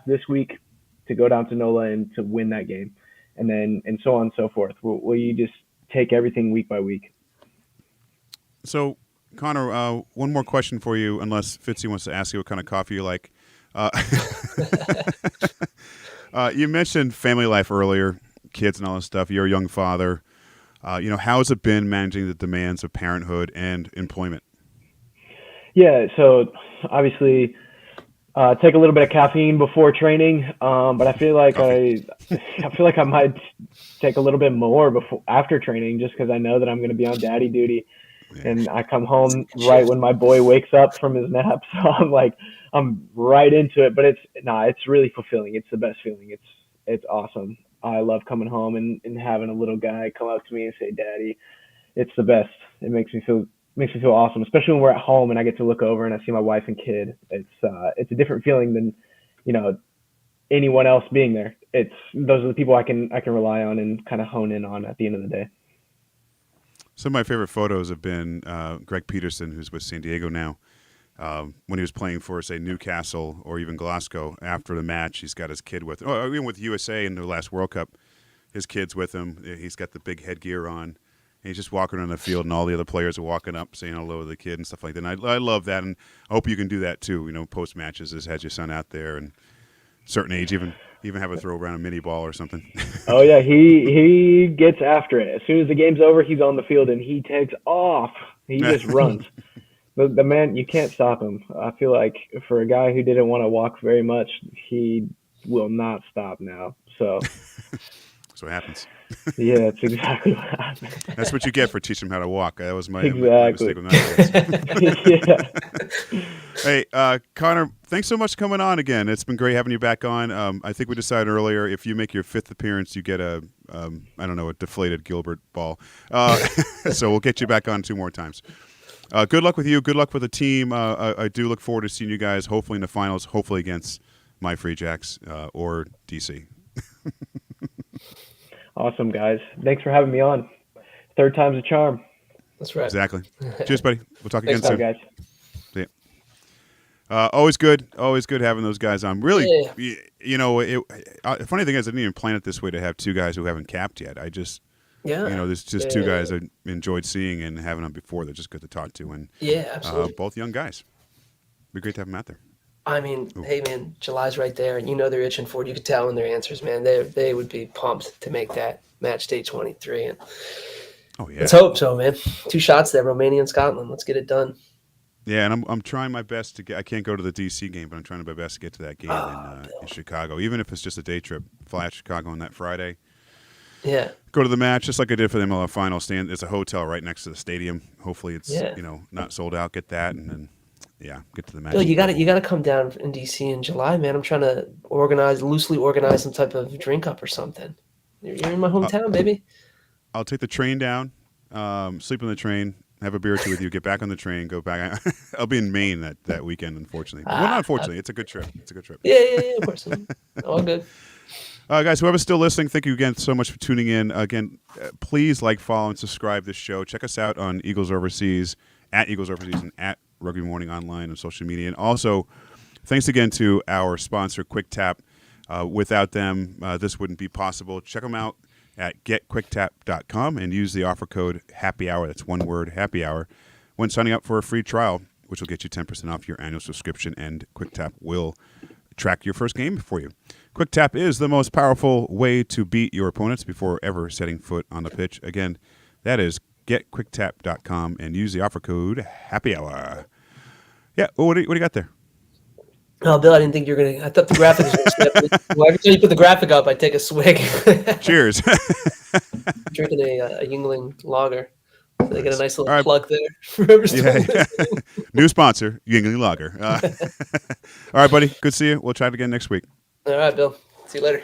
Speaker 6: this week? To go down to NOLA and to win that game, and so on and so forth. Will you just take everything week by week?
Speaker 3: So, Connor, one more question for you, unless Fitzy wants to ask you what kind of coffee you like. You mentioned family life earlier, kids and all this stuff. You're a young father. How has it been managing the demands of parenthood and employment?
Speaker 6: Yeah, so obviously take a little bit of caffeine before training, but I feel like I might take a little bit more after training just because I know that I'm going to be on daddy duty. And I come home right when my boy wakes up from his nap. So I'm right into it, but it's really fulfilling. It's the best feeling. It's awesome. I love coming home and having a little guy come up to me and say, "Daddy." It's the best. It makes me feel awesome, especially when we're at home and I get to look over and I see my wife and kid. It's a different feeling than, anyone else being there. Those are the people I can rely on and kind of hone in on at the end of the day.
Speaker 3: Some of my favorite photos have been Greg Peterson, who's with San Diego now. When he was playing for, say, Newcastle or even Glasgow, after the match, he's got his kid with him. Or even with USA in the last World Cup, his kid's with him. He's got the big headgear on. And he's just walking around the field, and all the other players are walking up, saying hello to the kid and stuff like that. And I love that, and I hope you can do that too. Post matches, has your son out there, and certain age, even have a throw around a mini ball or something.
Speaker 6: Oh yeah, he gets after it. As soon as the game's over, he's on the field and he takes off. He just runs. The man, you can't stop him. I feel like for a guy who didn't want to walk very much, he will not stop now. So
Speaker 3: that's what happens.
Speaker 6: Yeah, that's exactly what happened.
Speaker 3: That's what you get for teaching him how to walk. That was my mistake with my kids. Hey, Connor, thanks so much for coming on again. It's been great having you back on. I think we decided earlier if you make your 5th appearance, you get a deflated Gilbert ball. So we'll get you back on 2 more times. Good luck with you. Good luck with the team. I do look forward to seeing you guys hopefully in the finals, hopefully against my Free Jacks or DC.
Speaker 6: Awesome, guys. Thanks for having me on. 3rd time's a charm.
Speaker 4: That's right.
Speaker 3: Exactly. Cheers, buddy. We'll talk again soon.
Speaker 6: Guys.
Speaker 3: See ya. Always good having those guys on. Really, funny thing is I didn't even plan it this way to have 2 guys who haven't capped yet. There's just 2 guys I enjoyed seeing and having on before. They're just good to talk to. And
Speaker 4: absolutely.
Speaker 3: Both young guys. It'd be great to have them out there.
Speaker 4: Hey, man, July's right there, and they're itching for it. You could tell in their answers, man. They would be pumped to make that match day 23. And
Speaker 3: oh, yeah.
Speaker 4: let's hope so, man. 2 shots there, Romania and Scotland. Let's get it done.
Speaker 3: Yeah, and I'm trying my best to get. I can't go to the DC game, but I'm trying my best to get to that game in Chicago, even if it's just a day trip. Fly out to Chicago on that Friday.
Speaker 4: Yeah.
Speaker 3: Go to the match just like I did for the MLR final. Stand. There's a hotel right next to the stadium. Hopefully, it's not sold out. Get that, and then get to the match.
Speaker 4: Bill, you got to come down in DC in July, man. I'm trying to loosely organize some type of drink up or something. You're in my hometown, baby.
Speaker 3: I'll take the train down. Sleep on the train. Have a beer or two with you. Get back on the train. Go back. I'll be in Maine that weekend, unfortunately. Well, not unfortunately. It's a good trip.
Speaker 4: Yeah, of course. All good.
Speaker 3: Guys, whoever's still listening, thank you again so much for tuning in. Again, please follow, and subscribe this show. Check us out on Eagles Overseas, at Eagles Overseas, and at Rugby Morning Online on social media. And also, thanks again to our sponsor, QuickTap. Without them, this wouldn't be possible. Check them out at getquicktap.com and use the offer code Happy Hour. That's one word, Happy Hour, when signing up for a free trial, which will get you 10% off your annual subscription, and QuickTap will track your first game for you. QuickTap is the most powerful way to beat your opponents before ever setting foot on the pitch. Again, that is getquicktap.com and use the offer code Happy Hour. Yeah, what do you got there?
Speaker 4: Oh, Bill, I didn't think you were going to. I thought the graphic was going to snap. Well, every time you put the graphic up, I take a swig.
Speaker 3: Cheers.
Speaker 4: Drinking a Yuengling lager. So they get a nice little plug there. Yeah.
Speaker 3: New sponsor, Yuengling Lager. All right, buddy. Good to see you. We'll try it again next week.
Speaker 4: All right, Bill. See you later.